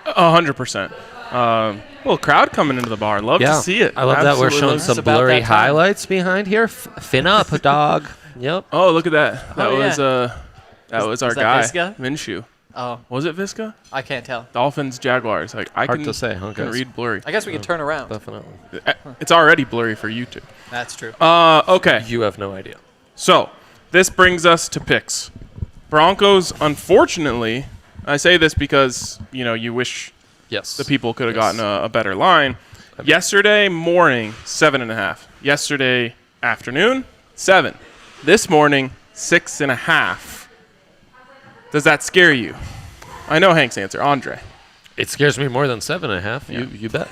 100%. Well, crowd coming into the bar. Love to see it. I love that we're showing some about blurry that time. highlights behind here. Fin up, dog. Yep. Oh, look at that. That Oh, yeah. was our is that guy, Visca? Minshew. Oh, Was it Visca? I can't tell. Dolphins, Jaguars. Like I Hard can to say, huh, can guys? read blurry. I guess we could turn around. Definitely. It's already blurry for you two. That's true. Okay. You have no idea. So this brings us to picks. Broncos, unfortunately, I say this because you wish Yes. the people could have gotten a better line. Yesterday morning, 7.5. Yesterday afternoon, 7. This morning, 6.5. Does that scare you? I know Hank's answer. Andre. It scares me more than 7.5. You bet.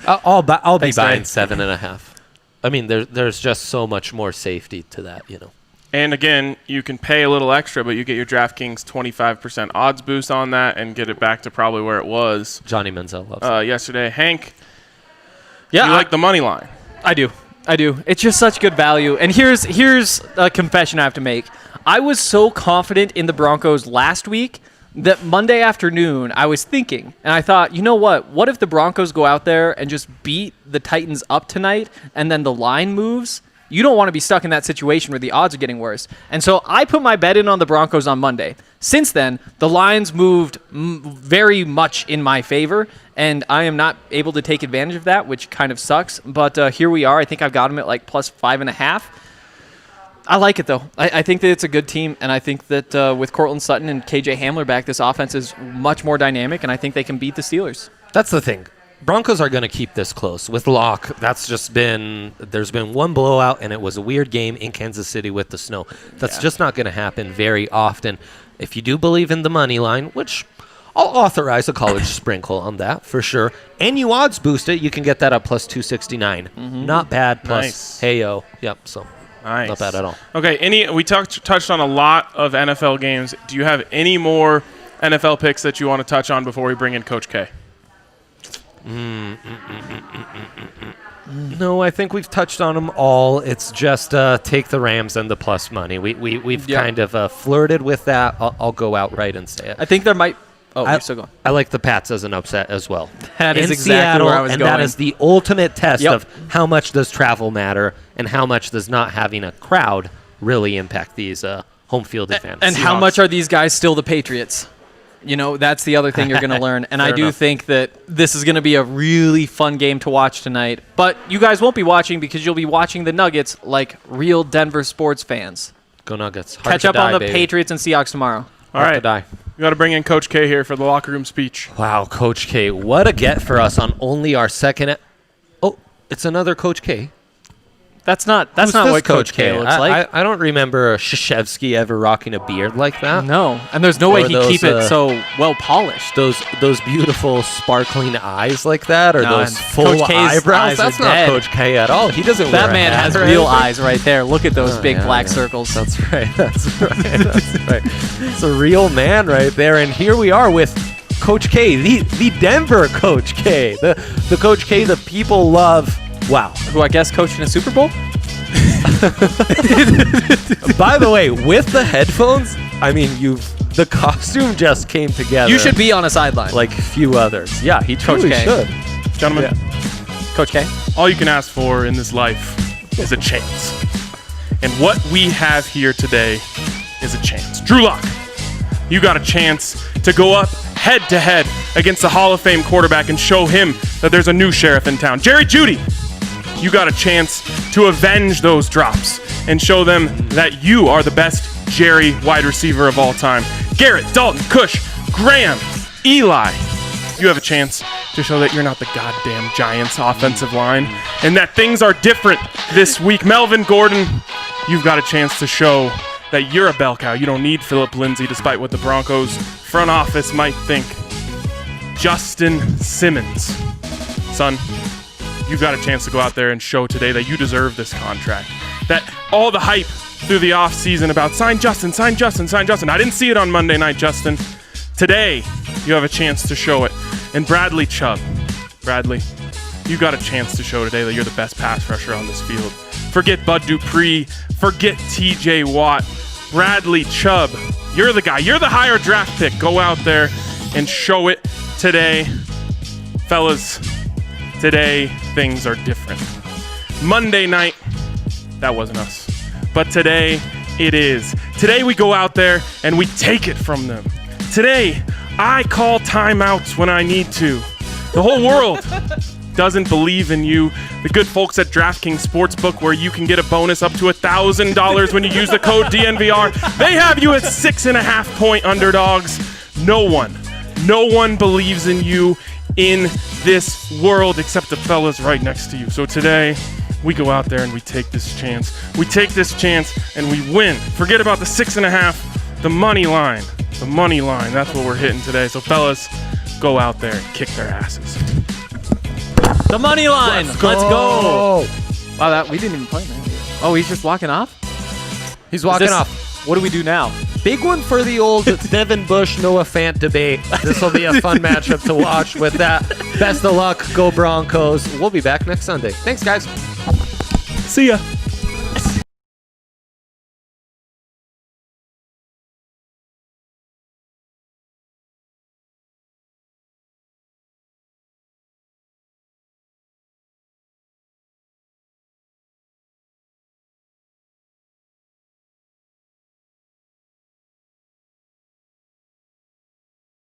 I'll be Thanks, buying Dave. 7.5. I mean, there's just so much more safety to that, And again, you can pay a little extra, but you get your DraftKings 25% odds boost on that and get it back to probably where it was Johnny Manziel loves it. yesterday. Hank, Yeah, you like the money line. I do. It's just such good value. And here's a confession I have to make. I was so confident in the Broncos last week that Monday afternoon I was thinking, and I thought, you know what? What if the Broncos go out there and just beat the Titans up tonight and then the line moves? You don't want to be stuck in that situation where the odds are getting worse. And so I put my bet in on the Broncos on Monday. Since then, the lines moved very much in my favor, and I am not able to take advantage of that, which kind of sucks. But here we are. I think I've got them at like plus 5.5. I like it, though. I think that it's a good team, and I think that with Courtland Sutton and KJ Hamler back, this offense is much more dynamic, and I think they can beat the Steelers. That's the thing. Broncos are going to keep this close. With Locke, there's been one blowout, and it was a weird game in Kansas City with the snow. That's just not going to happen very often. If you do believe in the money line, which I'll authorize a college sprinkle on that for sure, and you odds boost it, you can get that at plus 269. Not bad. Plus, Nice. hey-yo. Yep, so Nice. not bad at all. Okay, we touched on a lot of NFL games. Do you have any more NFL picks that you want to touch on before we bring in Coach K? No, I think we've touched on them all. It's just take the Rams and the plus money. We've kind of flirted with that. I'll go outright and say it. I think there might... Oh, I- you're still going. I like the Pats as an upset as well. That is In exactly Seattle, where I was and going. that is the ultimate test Yep. of how much does travel matter and how much does not having a crowd really impact these home field advantages. And how much are these guys still the Patriots? That's the other thing you're going to learn. And I do think that this is going to be a really fun game to watch tonight. But you guys won't be watching because you'll be watching the Nuggets like real Denver sports fans. Go Nuggets. Catch up on the Patriots and Seahawks tomorrow. All right. We got to bring in Coach K here for the locker room speech. Wow, Coach K. What a get for us on only our second. Oh, it's another Coach K. That's not what Coach K looks like. I don't remember Krzyzewski ever rocking a beard like that. No, and there's no way he'd keep it so well polished. Those beautiful sparkling eyes like that, or those full Coach K's eyebrows. eyes That's are not dead. Coach K at all. He doesn't. That wear man a hat has or real anything. eyes right there. Look at those big black circles. That's right. That's right. That's right. It's a real man right there. And here we are with Coach K, the Denver Coach K, the Coach K the people love. Wow. Who I guess coached in a Super Bowl? By the way, with the headphones, I mean, the costume just came together. You should be on a sideline. Like few others. Yeah, he Coach truly K. should. Gentlemen, Coach K? all you can ask for in this life is a chance. And what we have here today is a chance. Drew Lock, you got a chance to go up head-to-head against the Hall of Fame quarterback and show him that there's a new sheriff in town. Jerry Jeudy, you got a chance to avenge those drops and show them that you are the best Jerry wide receiver of all time. Garrett, Dalton, Cush, Graham, Eli, you have a chance to show that you're not the goddamn Giants offensive line and that things are different this week. Melvin Gordon, you've got a chance to show that you're a bell cow. You don't need Philip Lindsay, despite what the Broncos front office might think. Justin Simmons, son, you've got a chance to go out there and show today that you deserve this contract. That all the hype through the offseason about sign Justin. I didn't see it on Monday night, Justin. Today, you have a chance to show it. And Bradley Chubb. Bradley, you got a chance to show today that you're the best pass rusher on this field. Forget Bud Dupree. Forget TJ Watt. Bradley Chubb, you're the guy. You're the higher draft pick. Go out there and show it today. Fellas, today things are different. Monday night, that wasn't us. But today, it is. Today we go out there and we take it from them. Today, I call timeouts when I need to. The whole world doesn't believe in you. The good folks at DraftKings Sportsbook, where you can get a bonus up to $1,000 when you use the code DNVR, they have you at 6.5-point underdogs. No one believes in you in this world except the fellas right next to you. So today, we go out there and we take this chance. We take this chance and we win. Forget about the 6.5, the money line. The money line, that's what we're hitting today. So fellas, go out there and kick their asses. The money line. Let's go. Wow, we didn't even play that. Oh, he's just walking off? He's walking off. What do we do now? Big one for the old Devin Bush, Noah Fant debate. This will be a fun matchup to watch with that. Best of luck. Go Broncos. We'll be back next Sunday. Thanks, guys. See ya.